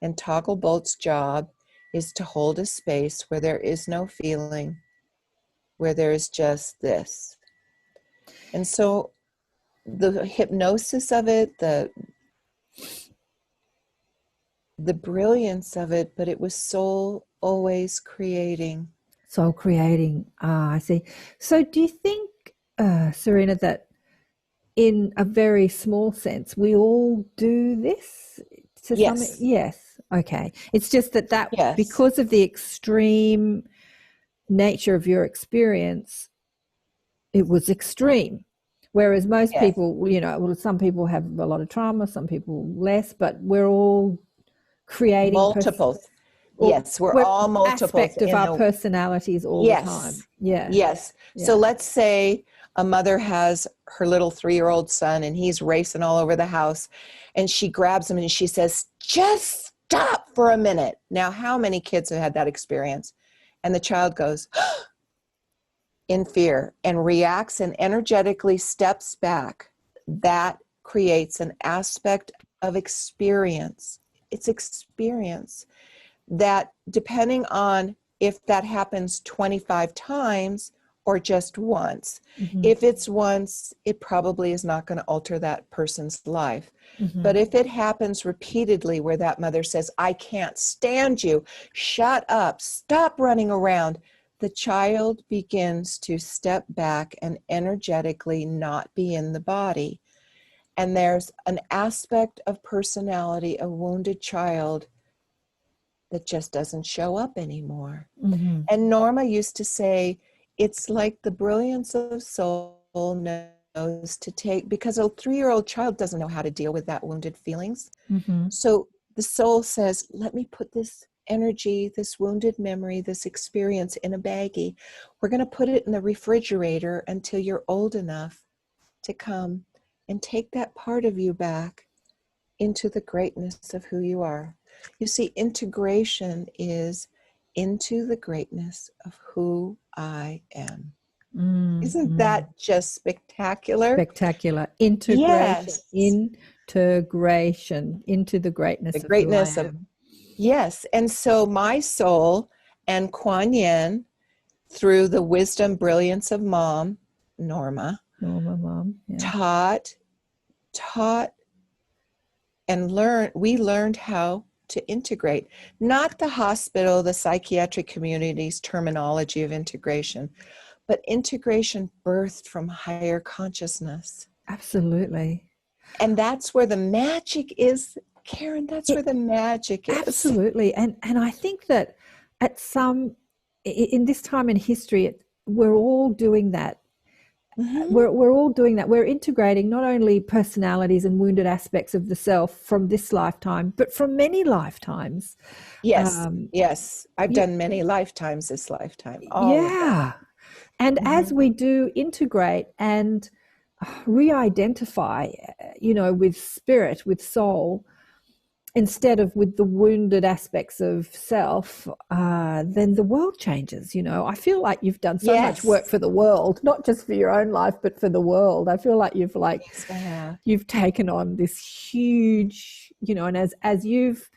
And toggle bolt's job is to hold a space where there is no feeling, where there is just this. And so the hypnosis of it, the brilliance of it, but it was soul always creating. Soul creating. Ah, I see. So do you think, Serena, that in a very small sense, we all do this? Yes. Yes. Okay. It's just that Yes. because of the extreme nature of your experience, it was extreme. Whereas most Yes. people, you know, well, some people have a lot of trauma, some people less, but we're all creating Multiples. Yes, we're all multiples. Aspect of our personalities all the time. Yeah. Yes. Yeah. So let's say a mother has her little 3-year-old son and he's racing all over the house, and she grabs him and she says, "Just stop for a minute." Now, how many kids have had that experience? And the child goes in fear and reacts and energetically steps back. That creates an aspect of experience. It's experience that, depending on if that happens 25 times or just once. Mm-hmm. If it's once, it probably is not going to alter that person's life. Mm-hmm. But if it happens repeatedly, where that mother says, "I can't stand you, shut up, stop running around," the child begins to step back and energetically not be in the body. And there's an aspect of personality, a wounded child, that just doesn't show up anymore. Mm-hmm. And Norma used to say, it's like the brilliance of soul knows to take, because a 3-year-old child doesn't know how to deal with that wounded feelings. Mm-hmm. So the soul says, let me put this energy, this wounded memory, this experience in a baggie. We're going to put it in the refrigerator until you're old enough to come and take that part of you back into the greatness of who you are. You see, integration is into the greatness of who I am. Mm-hmm. Isn't that just spectacular? Spectacular. Integration. Yes. Integration into the greatness The greatness of who I of, am. yes. And so my soul and Kuan Yin, through the wisdom, brilliance of Mom, Norma, Mom, yeah. taught and we learned how to integrate, not the hospital, the psychiatric community's terminology of integration, but integration birthed from higher consciousness. Absolutely. And that's where the magic is, Karen. That's where the magic is. Absolutely. And I think that in this time in history, we're all doing that. Mm-hmm. We're all doing that. We're integrating not only personalities and wounded aspects of the self from this lifetime, but from many lifetimes. Yes, yes. I've done many lifetimes this lifetime. Yeah. And as we do integrate and re-identify, with spirit, with soul, instead of with the wounded aspects of self, then the world changes. I feel like you've done so much work for the world, not just for your own life, but for the world. I feel like you've taken on this huge, and as you've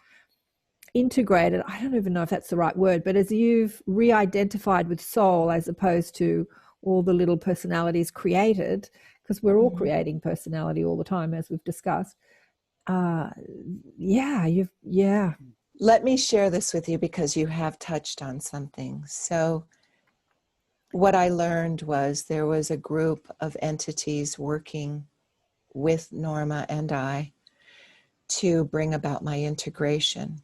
integrated, I don't even know if that's the right word, but as you've re-identified with soul as opposed to all the little personalities created, because we're all creating personality all the time, as we've discussed. Let me share this with you, because you have touched on something. So what I learned was there was a group of entities working with Norma and I to bring about my integration.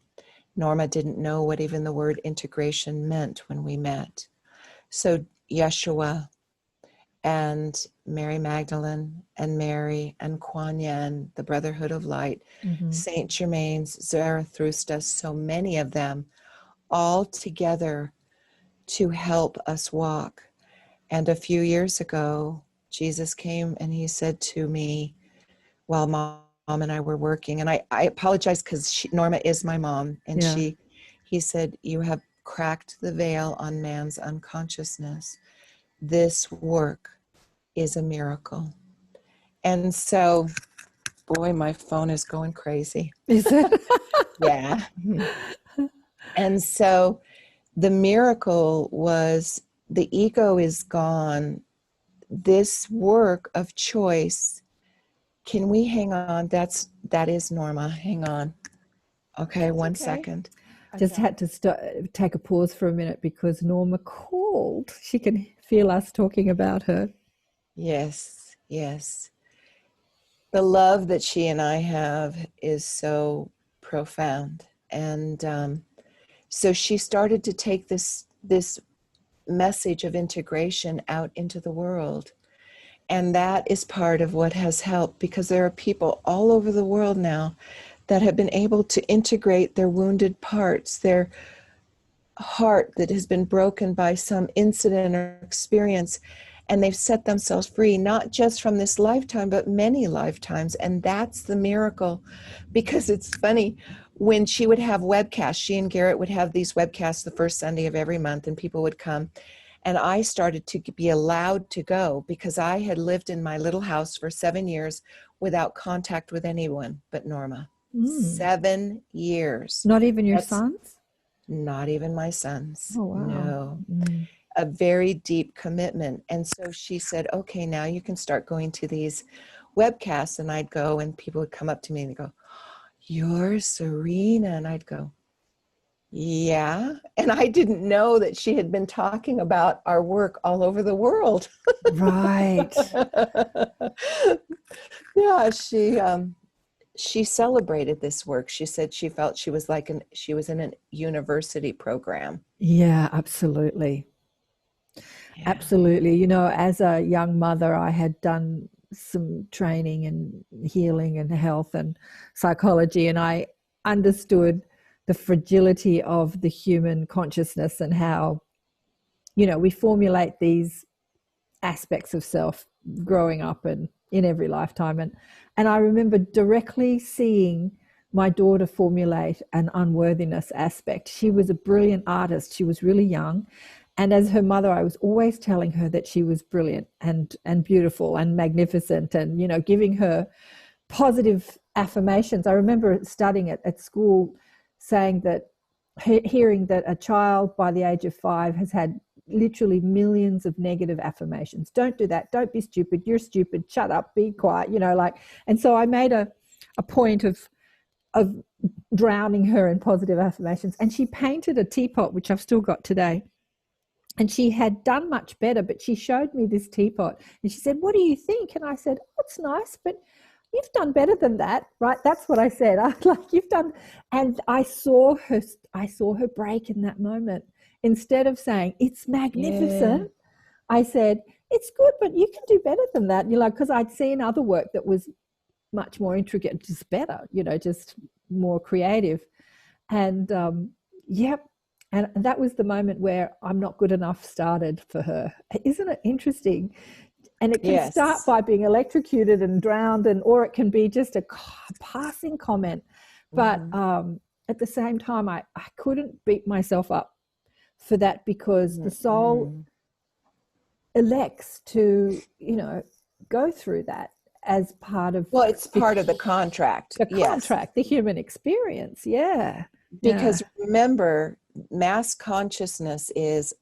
Norma didn't know what even the word integration meant when we met. So Yeshua and Mary Magdalene and Mary and Kuan Yin, the Brotherhood of Light, Saint Germain's, Zarathustra, so many of them, all together to help us walk. And a few years ago, Jesus came and he said to me, while Mom and I were working, and I apologize because Norma is my mom, and Yeah. he said, you have cracked the veil on man's unconsciousness. This work is a miracle. And so, boy, my phone is going crazy. Is it? Yeah. And so the miracle was the ego is gone. This work of choice, can we hang on? That is Norma. Hang on. Okay, one second. Just had to take a pause for a minute because Norma called. She can feel us talking about her. Yes, yes. The love that she and I have is so profound. And so she started to take this message of integration out into the world. And that is part of what has helped, because there are people all over the world now that have been able to integrate their wounded parts, their heart that has been broken by some incident or experience, and they've set themselves free, not just from this lifetime, but many lifetimes. And that's the miracle. Because it's funny, when she would have webcasts, she and Garrett would have these webcasts the first Sunday of every month, and people would come. And I started to be allowed to go because I had lived in my little house for 7 years without contact with anyone but Norma. 7 years. Not even your sons? Not even my sons. Oh, wow. No. A very deep commitment. And so she said, okay, now you can start going to these webcasts. And I'd go, and people would come up to me and go, you're Serena. And I'd go, yeah. And I didn't know that she had been talking about our work all over the world. Right. Yeah, she celebrated this work. She said she felt she was she was in a university program. Yeah, absolutely. Yeah. Absolutely. You know, as a young mother, I had done some training in healing and health and psychology, and I understood the fragility of the human consciousness and how, you know, we formulate these aspects of self growing up and in every lifetime. And I remember directly seeing my daughter formulate an unworthiness aspect. She was a brilliant artist. She was really young. And as her mother, I was always telling her that she was brilliant and beautiful and magnificent, and, you know, giving her positive affirmations. I remember studying it at school, saying that, hearing that a child by the age of 5 has had literally millions of negative affirmations. Don't do that. Don't be stupid. You're stupid. Shut up. Be quiet. You know, like, and so I made a point of drowning her in positive affirmations. And she painted a teapot, which I've still got today. And she had done much better, but she showed me this teapot and she said, what do you think? And I said, oh, it's nice, but you've done better than that, right? That's what I said. I like, you've done. And I saw her break in that moment. Instead of saying, it's magnificent, I said, it's good, but you can do better than that. You know, because I'd seen other work that was much more intricate, just better, you know, just more creative. And and that was the moment where I'm not good enough started for her. Isn't it interesting? And it can start by being electrocuted and drowned, or it can be just a passing comment. But at the same time, I couldn't beat myself up for that, because the soul elects to, you know, go through that as part of... Well, it's part of the contract. The contract, the human experience, Because remember, mass consciousness is,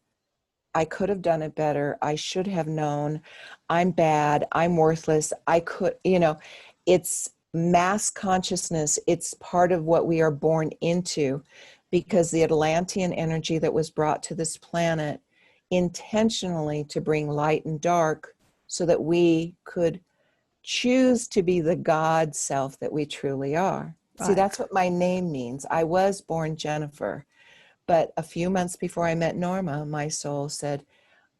I could have done it better. I should have known. I'm bad. I'm worthless. I could, you know, it's mass consciousness. It's part of what we are born into, because the Atlantean energy that was brought to this planet intentionally to bring light and dark so that we could choose to be the God self that we truly are. Right. See, that's what my name means. I was born Jennifer. But a few months before I met Norma, my soul said,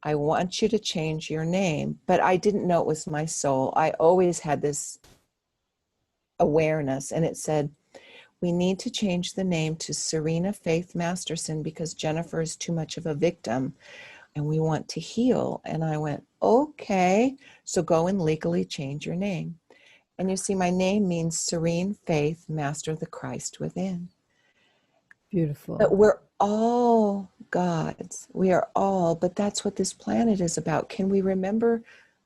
I want you to change your name. But I didn't know it was my soul. I always had this awareness. And it said, we need to change the name to Serena-Faith Masterson because Jennifer is too much of a victim and we want to heal. And I went, okay, so go and legally change your name. And you see, my name means serene faith, master the Christ within. Beautiful. But we're all gods. We are all, but that's what this planet is about. Can we remember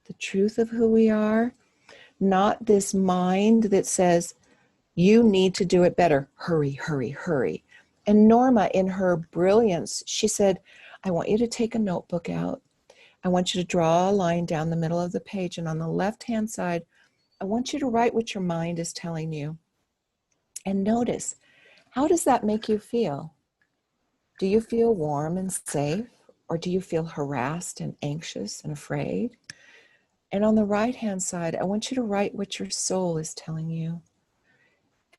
the truth of who we are? Not this mind that says, you need to do it better. Hurry, hurry, hurry. And Norma, in her brilliance, she said, I want you to take a notebook out. I want you to draw a line down the middle of the page. And on the left-hand side, I want you to write what your mind is telling you. And notice, how does that make you feel? Do you feel warm and safe? Or do you feel harassed and anxious and afraid? And on the right-hand side, I want you to write what your soul is telling you.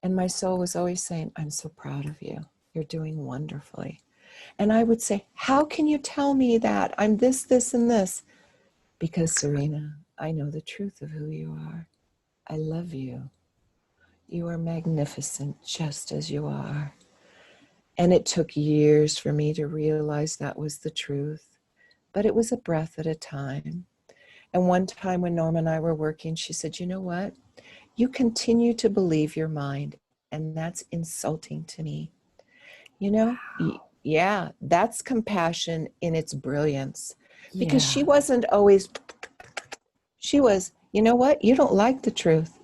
And my soul was always saying, I'm so proud of you. You're doing wonderfully. And I would say, how can you tell me that? I'm this, this, and this. Because, Serena, I know the truth of who you are. I love you. You are magnificent just as you are. And it took years for me to realize that was the truth. But it was a breath at a time. And one time when Norma and I were working, she said, you know what? You continue to believe your mind, and that's insulting to me. You know, yeah, that's compassion in its brilliance. Because she wasn't always, she was, you know what? You don't like the truth.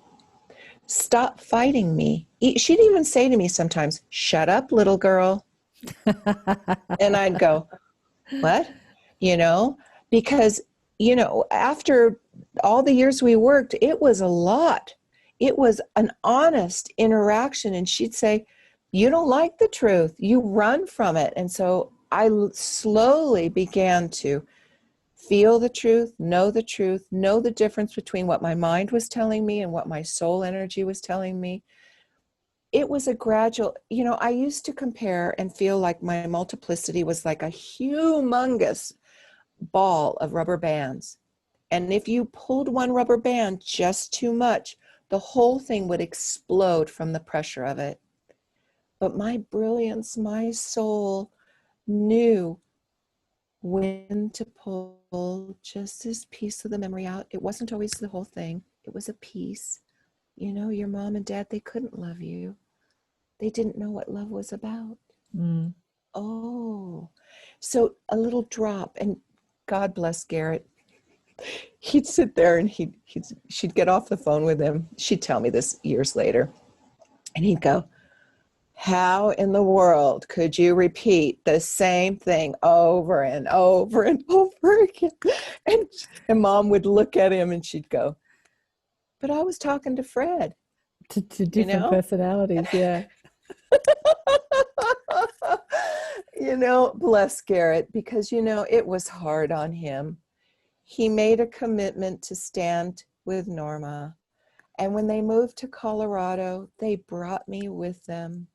Stop fighting me. She'd even say to me sometimes, shut up, little girl. And I'd go, what? You know, because, you know, after all the years we worked, it was a lot. It was an honest interaction. And she'd say, you don't like the truth. You run from it. And so I slowly began to feel the truth, know the difference between what my mind was telling me and what my soul energy was telling me. It was a gradual, you know, I used to compare and feel like my multiplicity was like a humongous ball of rubber bands. And if you pulled one rubber band just too much, the whole thing would explode from the pressure of it. But my brilliance, my soul knew when to pull just this piece of the memory out. It wasn't always the whole thing. It was a piece. You know, your mom and dad, they couldn't love you. They didn't know what love was about. Mm. Oh, so a little drop. And God bless Garrett. He'd sit there and she'd get off the phone with him. She'd tell me this years later. And he'd go, how in the world could you repeat the same thing over and over and over again? And Mom would look at him and she'd go, but I was talking to Fred. To different personalities, yeah. You know, bless Garrett, because, you know, it was hard on him. He made a commitment to stand with Norma. And when they moved to Colorado, they brought me with them.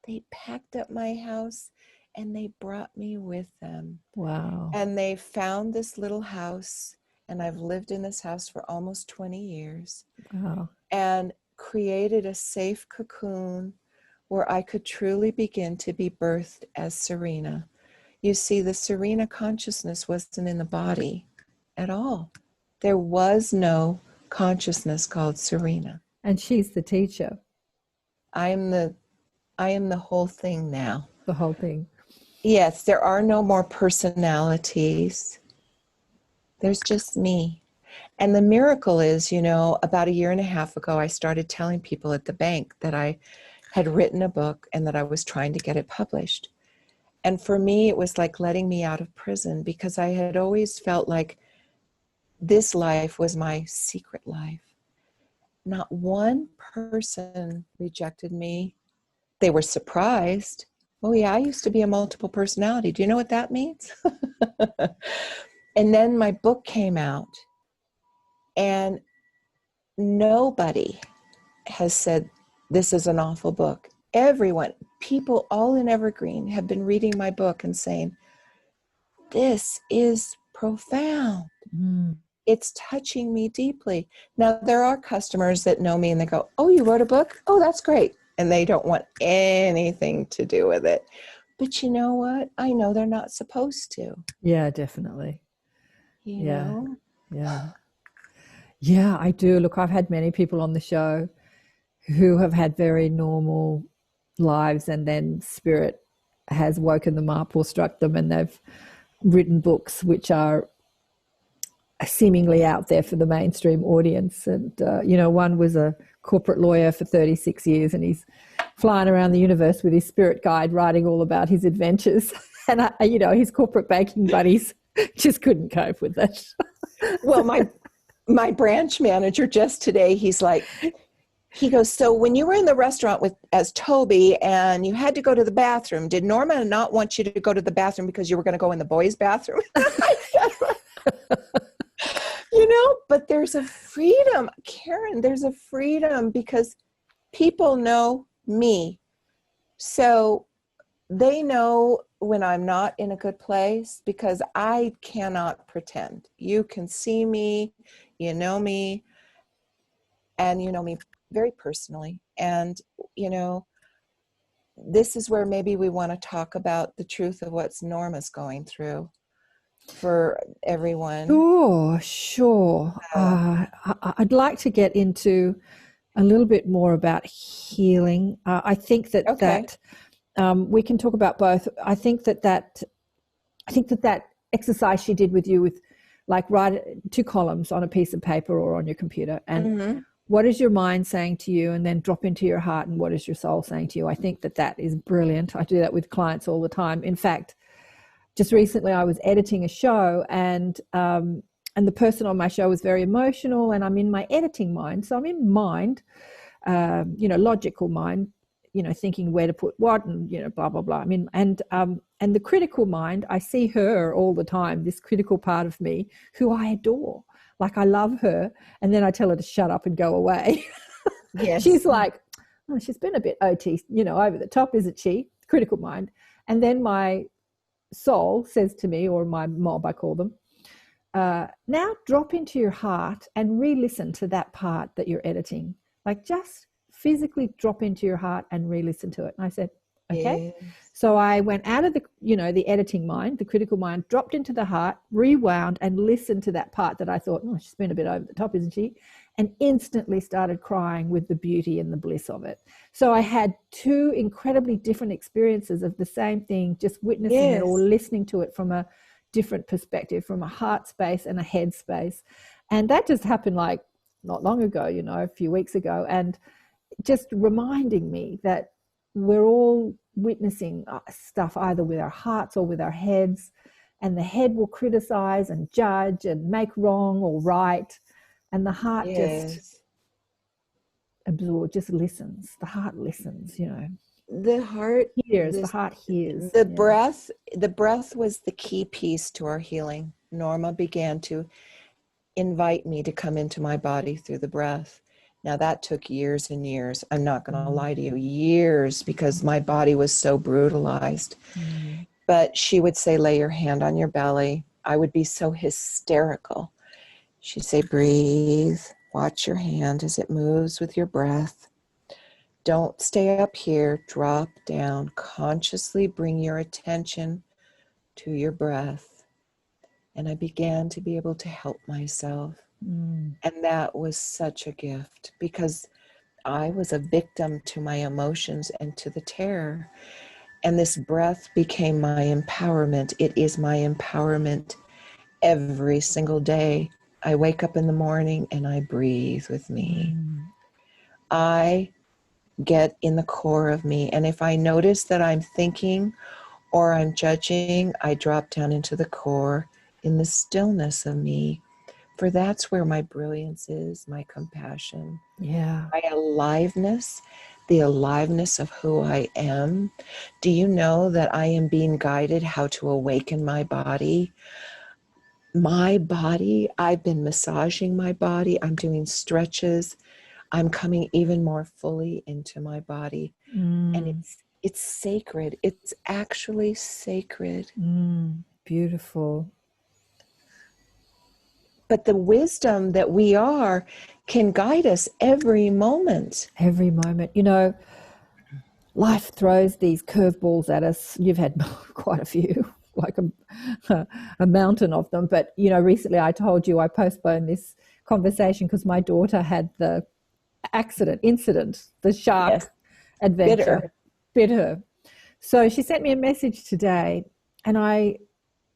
They packed up my house and they brought me with them. Wow. And they found this little house, and I've lived in this house for almost 20 years. Wow. And created a safe cocoon where I could truly begin to be birthed as Serena. You see, the Serena consciousness wasn't in the body at all. There was no consciousness called Serena. And she's the teacher. I am the whole thing now. The whole thing. Yes, there are no more personalities. There's just me. And the miracle is, you know, about 1.5 years ago, I started telling people at the bank that I had written a book and that I was trying to get it published. And for me, it was like letting me out of prison, because I had always felt like this life was my secret life. Not one person rejected me. They were surprised. Oh yeah, I used to be a multiple personality. Do you know what that means? And then my book came out, and nobody has said, this is an awful book. Everyone, people all in Evergreen have been reading my book and saying, this is profound. Mm. It's touching me deeply. Now, there are customers that know me and they go, oh, you wrote a book? Oh, that's great. And they don't want anything to do with it. But you know what? I know they're not supposed to. Yeah, definitely. You know? Yeah. Yeah, I do. Look, I've had many people on the show who have had very normal lives, and then spirit has woken them up or struck them, and they've written books which are seemingly out there for the mainstream audience. And, one was a corporate lawyer for 36 years, and he's flying around the universe with his spirit guide writing all about his adventures. And, his corporate banking buddies just couldn't cope with it. Well, my branch manager just today, he goes, so when you were in the restaurant as Toby and you had to go to the bathroom, did Norma not want you to go to the bathroom because you were going to go in the boys' bathroom? But there's a freedom, Karen, there's a freedom because people know me. So they know when I'm not in a good place because I cannot pretend. You can see me, you know me, and you know me very personally. And, this is where maybe we want to talk about the truth of what Norma's going through for everyone. Sure. I'd like to get into a little bit more about healing. I think that we can talk about both. I think that exercise she did with you with write 2 columns on a piece of paper or on your computer, and what is your mind saying to you, and then drop into your heart, and what is your soul saying to you. I think that is brilliant. I do that with clients all the time. In fact, just recently I was editing a show, and the person on my show was very emotional, and I'm in my editing mind. So I'm in mind, logical mind, thinking where to put what, and, blah, blah, blah. I mean, and the critical mind, I see her all the time, this critical part of me who I adore. I love her, and then I tell her to shut up and go away. Yes. She's like, oh, she's been a bit OT, over the top, isn't she? Critical mind. And then my soul says to me, or my mob, I call them, now drop into your heart and re-listen to that part that you're editing. Just physically drop into your heart and re-listen to it. And I said, okay. Yes. So I went out of the editing mind, the critical mind, dropped into the heart, rewound, and listened to that part that I thought, oh, she's been a bit over the top, isn't she? And instantly started crying with the beauty and the bliss of it. So I had 2 incredibly different experiences of the same thing, just witnessing it or listening to it from a different perspective, from a heart space and a head space. And that just happened not long ago, a few weeks ago, and just reminding me that we're all witnessing stuff either with our hearts or with our heads, and the head will criticize and judge and make wrong or right, and the heart just absorbs, just listens. The heart listens, The heart hears. The heart hears. The breath was the key piece to our healing. Norma began to invite me to come into my body through the breath. Now that took years and years. I'm not going to lie to you, years, because my body was so brutalized. But she would say, lay your hand on your belly. I would be so hysterical. She'd say, breathe, watch your hand as it moves with your breath. Don't stay up here, drop down, consciously bring your attention to your breath. And I began to be able to help myself. And that was such a gift because I was a victim to my emotions and to the terror. And this breath became my empowerment. It is my empowerment every single day. I wake up in the morning and I breathe with me. I get in the core of me. And if I notice that I'm thinking or I'm judging, I drop down into the core in the stillness of me. For that's where my brilliance is, my compassion, my aliveness, the aliveness of who I am. Do you know that I am being guided how to awaken my body? My body, I've been massaging my body. I'm doing stretches. I'm coming even more fully into my body. And it's sacred. It's actually sacred. Beautiful. But the wisdom that we are can guide us every moment. Every moment. life throws these curveballs at us. You've had quite a few, a mountain of them. But, you know, recently I told you I postponed this conversation because my daughter had the incident, the shark adventure bit her. So she sent me a message today, and I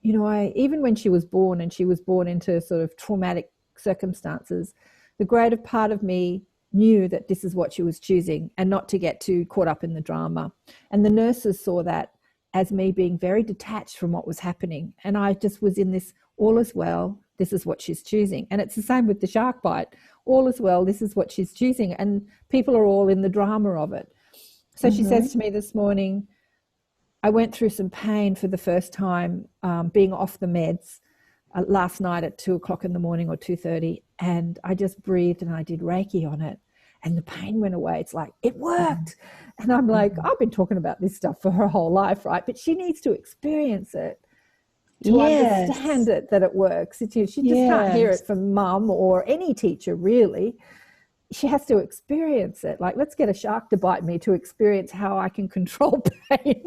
even when she was born, and she was born into sort of traumatic circumstances, the greater part of me knew that this is what she was choosing and not to get too caught up in the drama. And the nurses saw that as me being very detached from what was happening. And I just was in this, all is well, this is what she's choosing. And it's the same with the shark bite. All is well, this is what she's choosing. And people are all in the drama of it. So she says to me this morning, I went through some pain for the first time being off the meds last night at 2:00 in the morning or 2:30. And I just breathed and I did Reiki on it. And the pain went away. It's like, it worked. And I'm like, I've been talking about this stuff for her whole life, right? But she needs to experience it to understand it, that it works. She just can't hear it from mum or any teacher, really. She has to experience it. Like, let's get a shark to bite me to experience how I can control pain.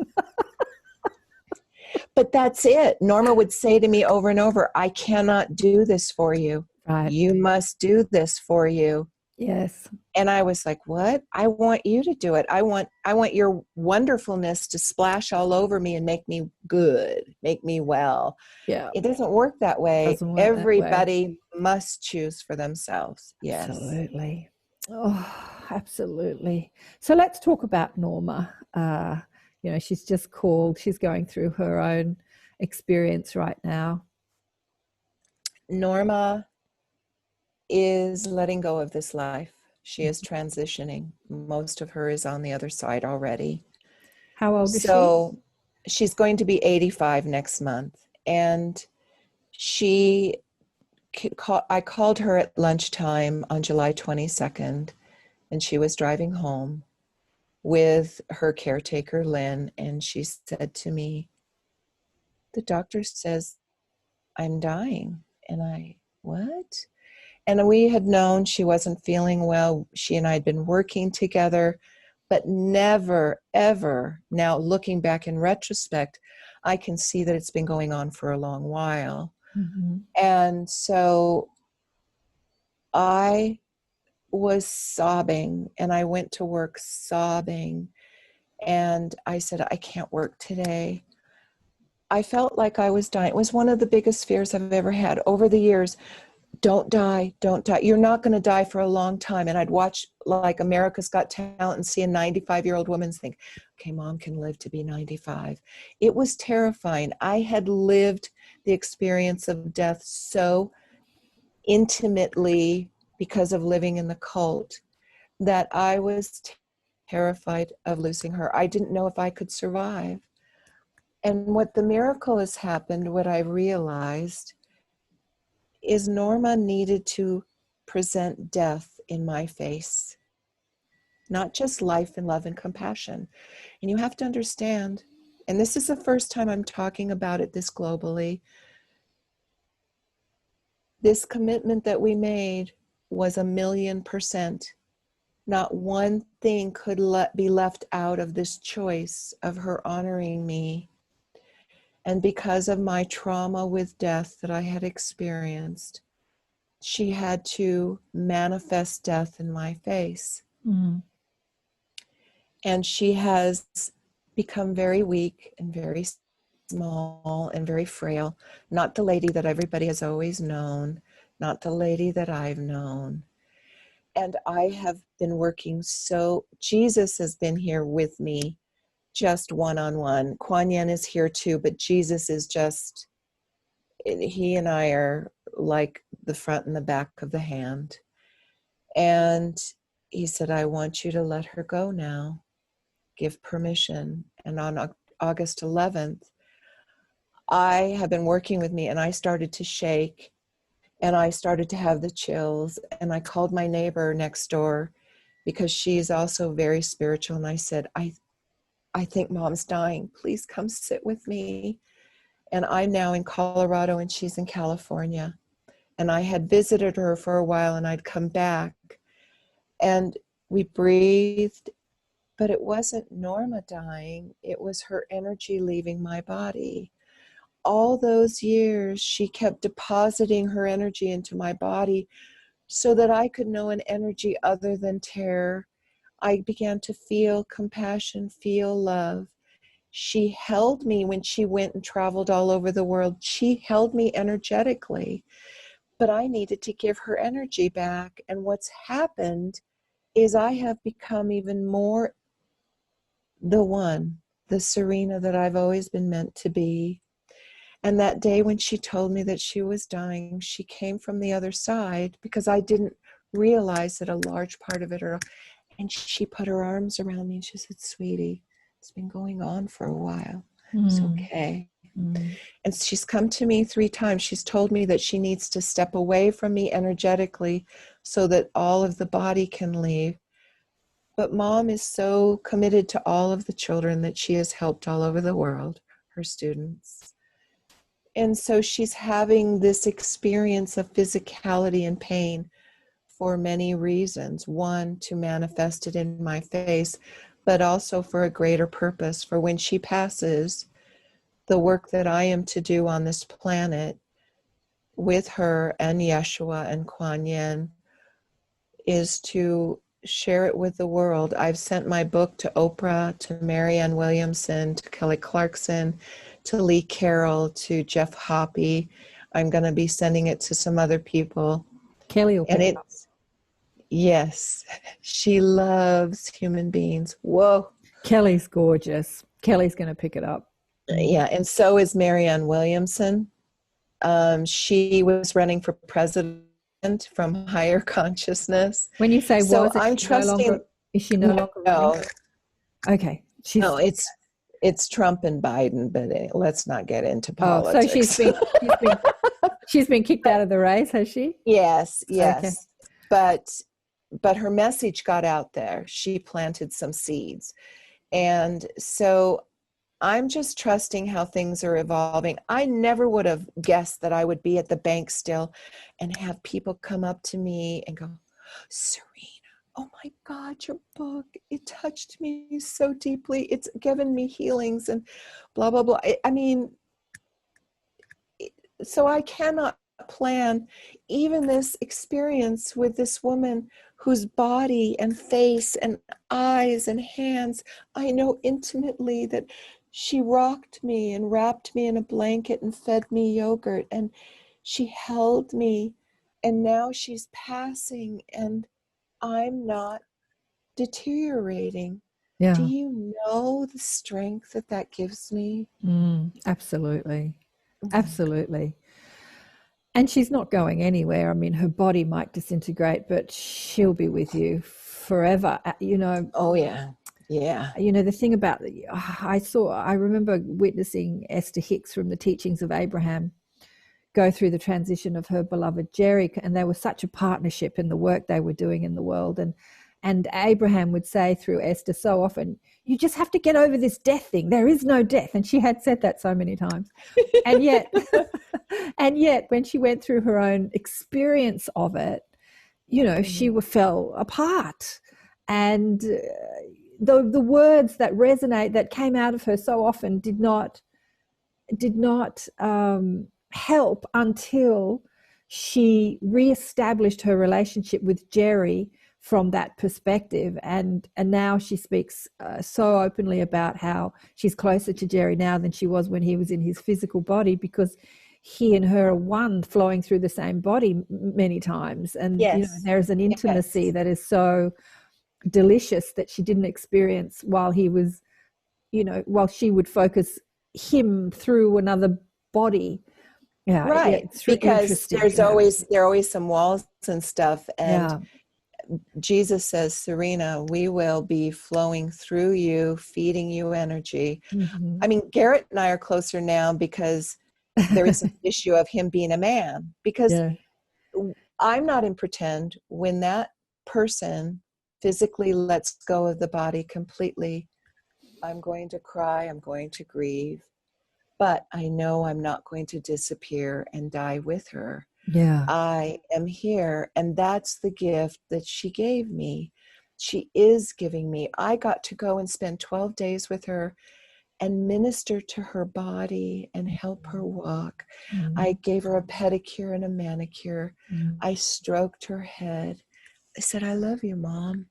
But that's it. Norma would say to me over and over, I cannot do this for you. Right. You must do this for you. Yes. And I was like, what? I want you to do it. I want your wonderfulness to splash all over me and make me good, make me well. Yeah. It doesn't work that way. Everybody must choose for themselves. Yes. Absolutely. Oh, absolutely. So let's talk about Norma. You know, she's just called, she's going through her own experience right now. Norma is letting go of this life. She is transitioning. Most of her is on the other side already. How old is she? So she's going to be 85 next month. And I called her at lunchtime on July 22nd, and she was driving home with her caretaker, Lynn, and she said to me, the doctor says I'm dying. And what? And we had known she wasn't feeling well. She and I had been working together, but never, ever, now looking back in retrospect, I can see that it's been going on for a long while. Mm-hmm. And so I was sobbing, and I went to work sobbing. And I said, I can't work today. I felt like I was dying. It was one of the biggest fears I've ever had over the years. Don't die, don't die. You're not going to die for a long time. And I'd watch like America's Got Talent and see a 95-year-old woman and think, okay, mom can live to be 95. It was terrifying. I had lived the experience of death so intimately because of living in the cult that I was terrified of losing her. I didn't know if I could survive. And what the miracle has happened, what I realized, is Norma needed to present death in my face, not just life and love and compassion. And you have to understand, and this is the first time I'm talking about it this globally, this commitment that we made was 1,000,000%. Not one thing could be left out of this choice of her honoring me. And because of my trauma with death that I had experienced, she had to manifest death in my face. Mm. And she has become very weak and very small and very frail. Not the lady that everybody has always known, not the lady that I've known. And I have been working Jesus has been here with me, just one-on-one. Kuan Yin is here too, but Jesus is just, he and I are like the front and the back of the hand. And he said, I want you to let her go now. Give permission. And on August 11th, I have been working with me, and I started to shake, and I started to have the chills, and I called my neighbor next door because she's also very spiritual. And I said, I think mom's dying. Please come sit with me. And I'm now in Colorado and she's in California. And I had visited her for a while, and I'd come back and we breathed, but it wasn't Norma dying. It was her energy leaving my body. all those years, she kept depositing her energy into my body so that I could know an energy other than terror. I began to feel compassion, feel love. She held me when she went and traveled all over the world. She held me energetically, but I needed to give her energy back. And what's happened is I have become even more the one, the Serena that I've always been meant to be. And that day when she told me that she was dying, she came from the other side because I didn't realize that a large part of it, and she put her arms around me and she said, "Sweetie, it's been going on for a while. It's okay." And she's come to me 3 times. She's told me that she needs to step away from me energetically so that all of the body can leave. But Mom is so committed to all of the children that she has helped all over the world, her students. And so she's having this experience of physicality and pain for many reasons. One, to manifest it in my face, but also for a greater purpose. For when she passes, the work that I am to do on this planet with her and Yeshua and Kuan Yin is to share it with the world. I've sent my book to Oprah, to Marianne Williamson, to Kelly Clarkson, to Lee Carroll, to Jeff Hoppe. I'm going to be sending it to some other people. Kelly will pick it up. Yes, she loves human beings. Whoa. Kelly's gorgeous. Kelly's going to pick it up. Yeah, and so is Marianne Williamson. She was running for president from Higher Consciousness. When you say so was, I'm trusting. Is she no longer running? Okay. No, it's Trump and Biden, but let's not get into politics. So she's been kicked out of the race, has she? Yes. Okay. But her message got out there. She planted some seeds. And so I'm just trusting how things are evolving. I never would have guessed that I would be at the bank still and have people come up to me and go, "Serena, oh my God, your book, it touched me so deeply. It's given me healings," and blah, blah, blah. I mean, so I cannot plan even this experience with this woman whose body and face and eyes and hands, I know intimately that she rocked me and wrapped me in a blanket and fed me yogurt, and she held me, and now she's passing and I'm not deteriorating. Yeah. Do you know the strength that gives me? Absolutely. Absolutely. And she's not going anywhere. I mean, her body might disintegrate, but she'll be with you forever, you know. Oh, yeah. Yeah. You know, the thing about, I remember witnessing Esther Hicks from the Teachings of Abraham go through the transition of her beloved Jerry, and they were such a partnership in the work they were doing in the world. And Abraham would say through Esther so often, "You just have to get over this death thing. There is no death." And she had said that so many times. And yet, when she went through her own experience of it, you know, she fell apart. And the words that resonate, that came out of her so often did not help until she reestablished her relationship with Jerry from that perspective. And now she speaks so openly about how she's closer to Jerry now than she was when he was in his physical body, because he and her are one, flowing through the same body many times. And you know, there's an intimacy that is so delicious that she didn't experience while he was, you know, while she would focus him through another body. Yeah, right. Because there are always some walls and stuff. And Jesus says, "Serena, we will be flowing through you, feeding you energy." I mean, Garrett and I are closer now because there is an issue of him being a man, because I'm not in pretend. When that person physically lets go of the body completely, I'm going to cry, I'm going to grieve, but I know I'm not going to disappear and die with her. Yeah. I am here, and that's the gift that she gave me. She is giving me. I got to go and spend 12 days with her, and minister to her body and help her walk. I gave her a pedicure and a manicure. I stroked her head. I said, I love you, Mom.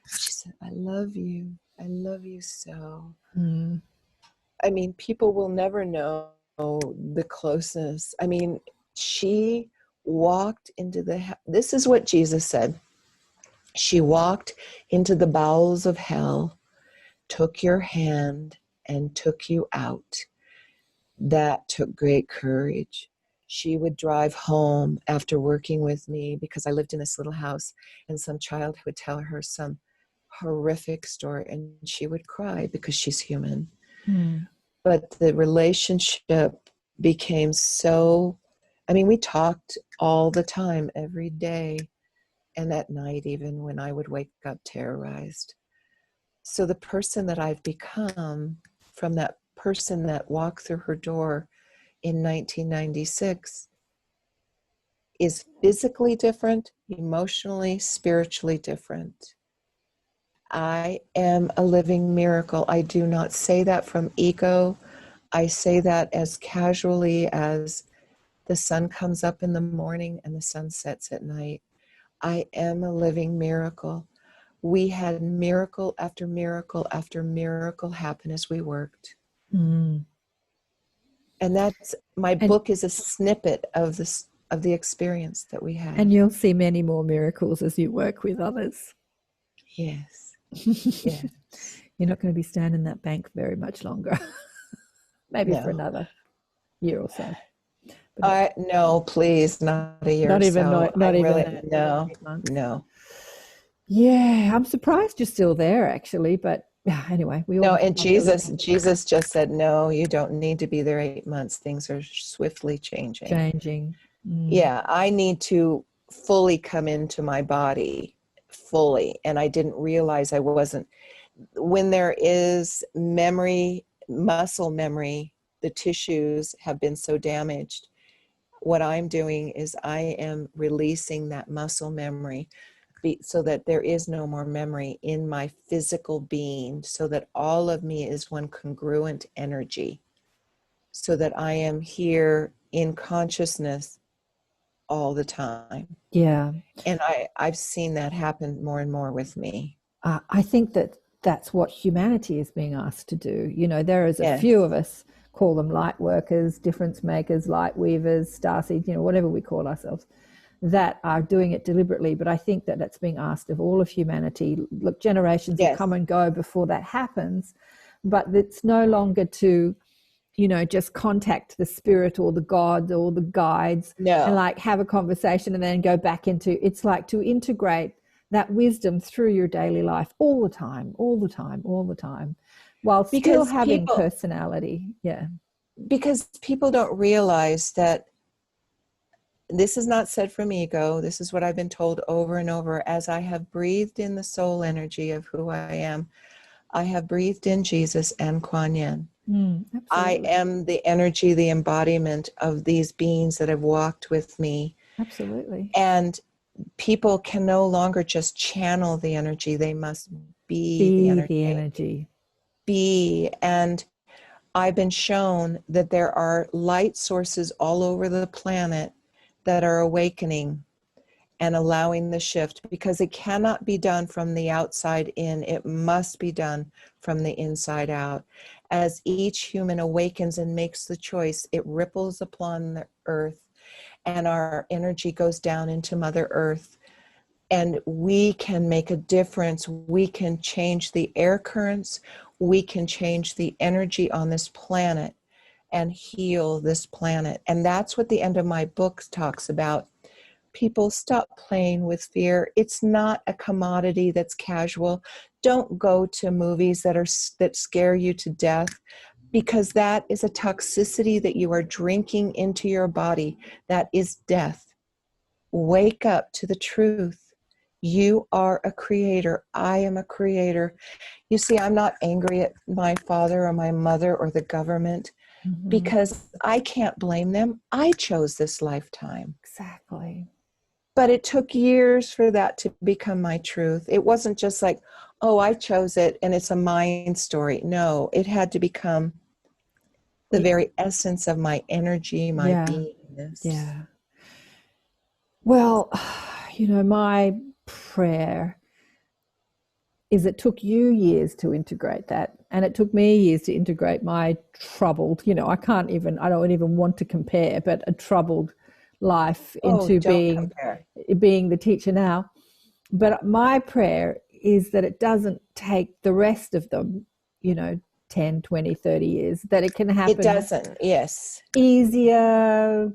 She said, I love you. I love you so. I mean, people will never know the closeness. I mean, she walked into this is what Jesus said. She walked into the bowels of hell, took your hand, and took you out. That took great courage. She would drive home after working with me because I lived in this little house, and some child would tell her some horrific story, and she would cry because she's human. But the relationship became so, I mean, we talked all the time, every day, and at night, even when I would wake up terrorized. So the person that I've become from that person that walked through her door in 1996 is physically different, emotionally, spiritually different. I am a living miracle. I do not say that from ego. I say that as casually as the sun comes up in the morning and the sun sets at night. I am a living miracle. We had miracle after miracle after miracle happen as we worked. And that's, my book is a snippet of this, of the experience that we had. And you'll see many more miracles as you work with others. Yes. Yes. You're not going to be standing in that bank very much longer. Maybe for another year or so. No, please, not a year. Not even, so. not even really, that, no, 8 months. No. Yeah, I'm surprised you're still there, actually. But anyway, we all no. And Jesus just said, no, you don't need to be there 8 months. Things are swiftly changing. Yeah, I need to fully come into my body, fully, and I didn't realize I wasn't. When there is memory, muscle memory, the tissues have been so damaged. What I'm doing is I am releasing that muscle memory so that there is no more memory in my physical being, so that all of me is one congruent energy, so that I am here in consciousness all the time. Yeah. And I've seen that happen more and more with me. I think that's what humanity is being asked to do. You know, there is a few of us, call them light workers, difference makers, light weavers, starseeds, you know, whatever we call ourselves, that are doing it deliberately. But I think that that's being asked of all of humanity. Look, generations will come and go before that happens, but it's no longer to, you know, just contact the spirit or the God or the guides and like have a conversation and then go back into, it's like to integrate that wisdom through your daily life all the time, while still having personality. Yeah. Because people don't realize that this is not said from ego. This is what I've been told over and over. As I have breathed in the soul energy of who I am, I have breathed in Jesus and Kuan Yin. I am the energy, the embodiment of these beings that have walked with me. Absolutely. And people can no longer just channel the energy. They must be the energy. And I've been shown that there are light sources all over the planet that are awakening and allowing the shift, because it cannot be done from the outside in. It must be done from the inside out. As each human awakens and makes the choice, it ripples upon the earth, and our energy goes down into Mother Earth. And we can make a difference. We can change the air currents. We can change the energy on this planet and heal this planet. And that's what the end of my book talks about. People, stop playing with fear. It's not a commodity that's casual. Don't go to movies that scare you to death, because that is a toxicity that you are drinking into your body. That is death. Wake up to the truth. You are a creator. I am a creator. You see, I'm not angry at my father or my mother or the government, because I can't blame them. I chose this lifetime. Exactly. But it took years for that to become my truth. It wasn't just like, oh, I chose it and it's a mind story. No, it had to become the very essence of my energy, my beingness. Yeah. Well, my prayer is it took you years to integrate that. And it took me years to integrate my troubled, I don't even want to compare, but a troubled life into being the teacher now. But my prayer is that it doesn't take the rest of them, 10, 20, 30 years, that it can happen. It doesn't, yes. Easier,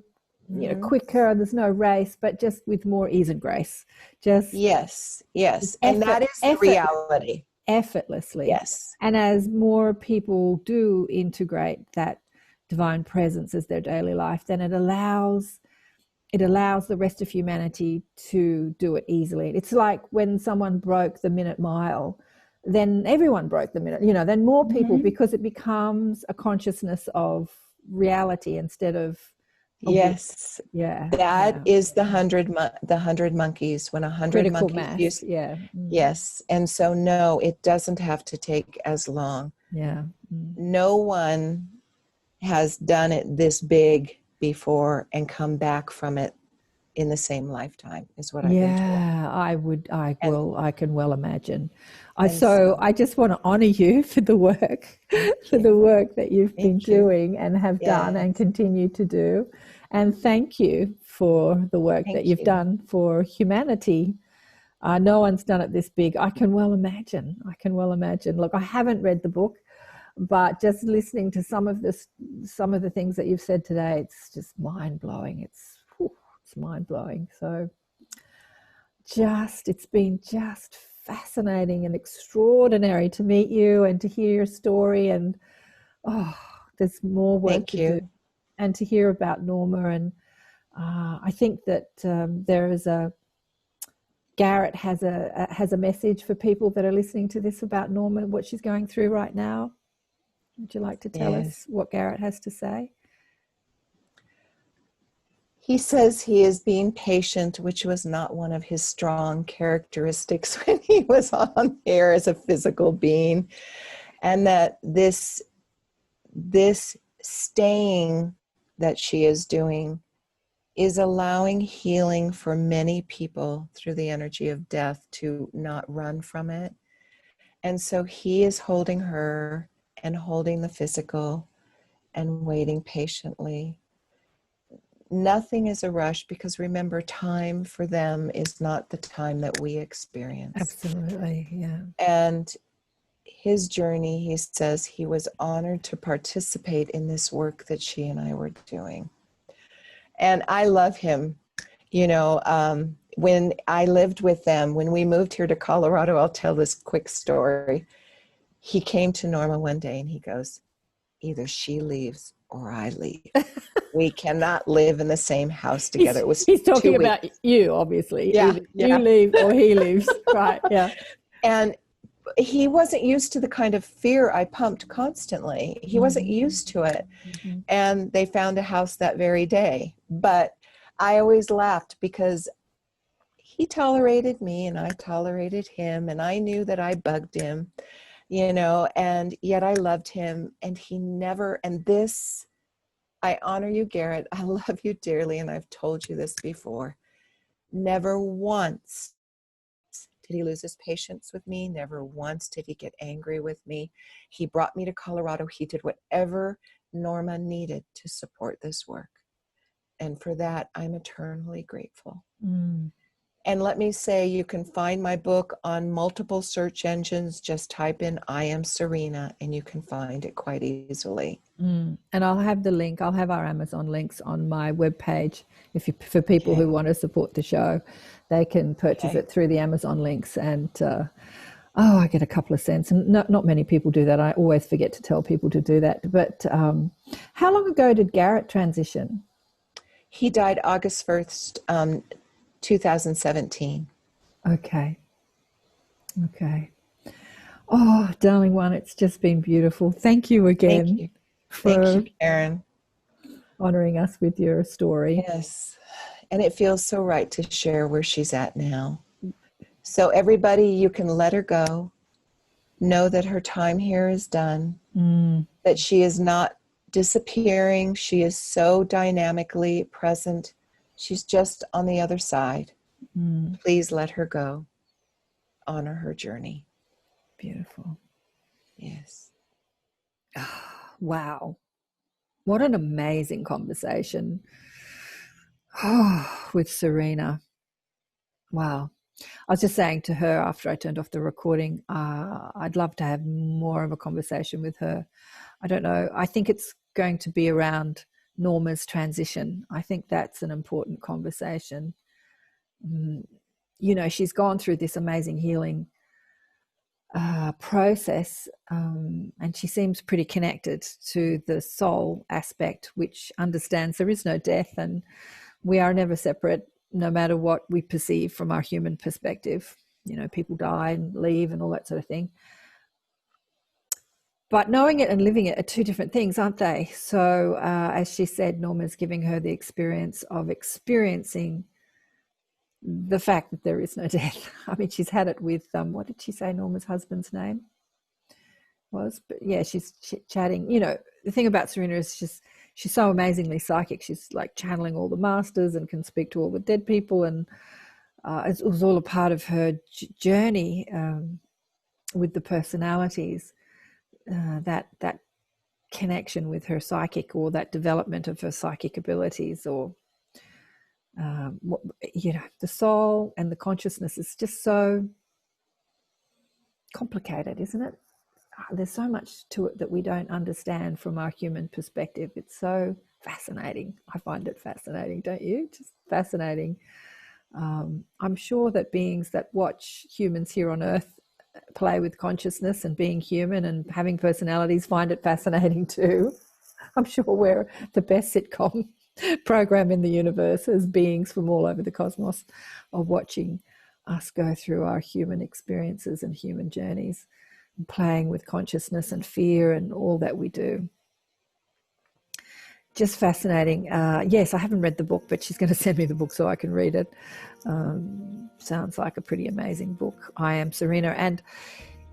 quicker, there's no race, but just with more ease and grace. Just yes. And that is the reality. Effortlessly. Yes. And as more people do integrate that divine presence as their daily life, then it allows the rest of humanity to do it easily. It's like when someone broke the minute mile, then everyone broke the minute, then more people, because it becomes a consciousness of reality instead of yes. That is the 100 monkeys, when 100 critical monkeys mass. Yes. And so no, it doesn't have to take as long. No one has done it this big before and come back from it in the same lifetime, is what I've been told. I can well imagine. I just want to honor you for the work, that you've been doing and have done and continue to do. And thank you for the work that you've done for humanity. No one's done it this big. I can well imagine. Look, I haven't read the book, but just listening to some of the things that you've said today, it's just mind-blowing. It's mind-blowing. So it's been just fascinating and extraordinary to meet you and to hear your story. And there's more work to do, and to hear about Norma. And I think that Garrett has a message for people that are listening to this about Norma, what she's going through right now. Would you like to tell us what Garrett has to say? He says he is being patient, which was not one of his strong characteristics when he was on air as a physical being. And that this staying that she is doing is allowing healing for many people through the energy of death to not run from it. And so he is holding her and holding the physical and waiting patiently. Nothing is a rush, because remember, time for them is not the time that we experience. Absolutely, yeah. And his journey, he says he was honored to participate in this work that she and I were doing. And I love him. When I lived with them, when we moved here to Colorado, I'll tell this quick story. He came to Norma one day and he goes, either she leaves or I leave. We cannot live in the same house together. He's talking about you, obviously. Yeah, you leave or he leaves. Right, yeah. And he wasn't used to the kind of fear I pumped constantly. He wasn't used to it. Mm-hmm. And they found a house that very day. But I always laughed because he tolerated me and I tolerated him, and I knew that I bugged him, and yet I loved him. And he never, and this, I honor you, Garrett. I love you dearly, and I've told you this before. Never once did he lose his patience with me. Never once did he get angry with me. He brought me to Colorado. He did whatever Norma needed to support this work. And for that, I'm eternally grateful. Mm. And let me say, you can find my book on multiple search engines. Just type in I Am Serena and you can find it quite easily. Mm. And I'll have the link. I'll have our Amazon links on my webpage. For people who want to support the show, they can purchase it through the Amazon links. And I get a couple of cents. And not many people do that. I always forget to tell people to do that. But how long ago did Garrett transition? He died August 1st, 2017. Okay. Oh, darling one, it's just been beautiful. Thank you again. Thank you, Karen. Honoring us with your story. Yes. And it feels so right to share where she's at now. So everybody, you can let her go. know that her time here is done, Mm. that she is not disappearing. She is so dynamically present. She's just on the other side. Mm. Please let her go. Honor her journey. Beautiful. Yes. Wow. What an amazing conversation with Serena. Wow. I was just saying to her after I turned off the recording, I'd love to have more of a conversation with her. I don't know. I think it's going to be around Norma's transition. I think that's an important conversation. You know, she's gone through this amazing healing process, and she seems pretty connected to the soul aspect, which understands there is no death and we are never separate, no matter what we perceive from our human perspective. You know, people die and leave and all that sort of thing. But knowing it and living it are two different things, aren't they? So as she said, Norma's giving her the experience of experiencing the fact that there is no death. I mean, she's had it with, what did she say Norma's husband's name was? But yeah, she's chatting. You know, the thing about Serena is she's so amazingly psychic. She's like channeling all the masters and can speak to all the dead people. And it was all a part of her journey with the personalities, that connection with her psychic, or that development of her psychic abilities, or you know, the soul and the consciousness is just so complicated, isn't it? There's so much to it that we don't understand from our human perspective. It's so fascinating. I find it fascinating, don't you? Just fascinating. I'm sure that beings that watch humans here on Earth play with consciousness and being human and having personalities find it fascinating too. I'm sure we're the best sitcom program in the universe as beings from all over the cosmos are watching us go through our human experiences and human journeys, and playing with consciousness and fear and all that we do. Just fascinating. Yes, I haven't read the book, but she's going to send me the book so I can read it. Sounds like a pretty amazing book, I Am Serena. And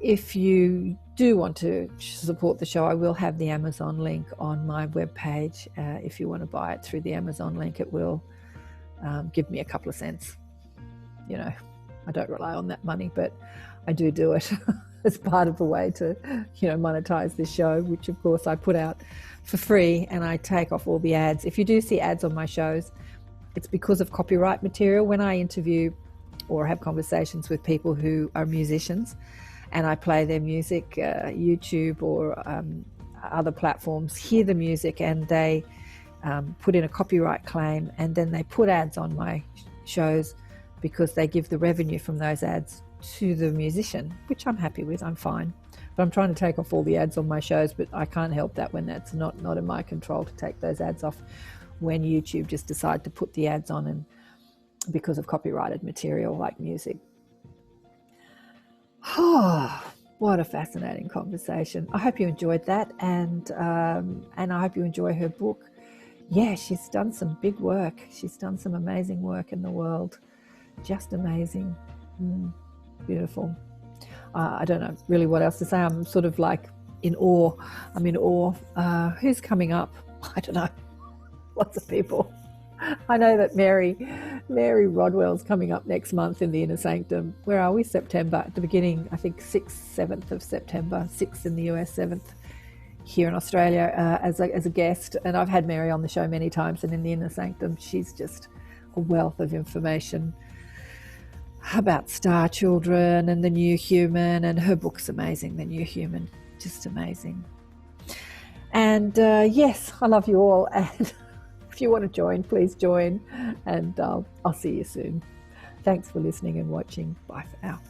if you do want to support the show, I will have the Amazon link on my webpage. If you want to buy it through the Amazon link, it will give me a couple of cents. You know, I don't rely on that money, but I do it as part of a way to, you know, monetize this show, which of course I put out for free, and I take off all the ads. If you do see ads on my shows, it's because of copyright material. When I interview or have conversations with people who are musicians and I play their music, YouTube or other platforms hear the music and they put in a copyright claim, and then they put ads on my shows because they give the revenue from those ads to the musician, which I'm happy with, I'm fine. But I'm trying to take off all the ads on my shows, but I can't help that when that's not in my control to take those ads off, when YouTube just decide to put the ads on and because of copyrighted material like music. Oh, what a fascinating conversation. I hope you enjoyed that, and I hope you enjoy her book. Yeah, she's done some big work. She's done some amazing work in the world. Just amazing. Beautiful. I don't know really what else to say. I'm sort of like in awe. I'm in awe. Who's coming up? I don't know. Lots of people. I know that Mary Rodwell's coming up next month in the Inner Sanctum. Where are we? September. At the beginning, I think 6th, 7th of September. 6th in the US, 7th here in Australia as a guest. And I've had Mary on the show many times, and in the Inner Sanctum, she's just a wealth of information about star children and the new human, and her book's amazing, The New Human, just amazing. And yes, I love you all, and if you want to join, please join, and I'll see you soon. Thanks for listening and watching. Bye for now.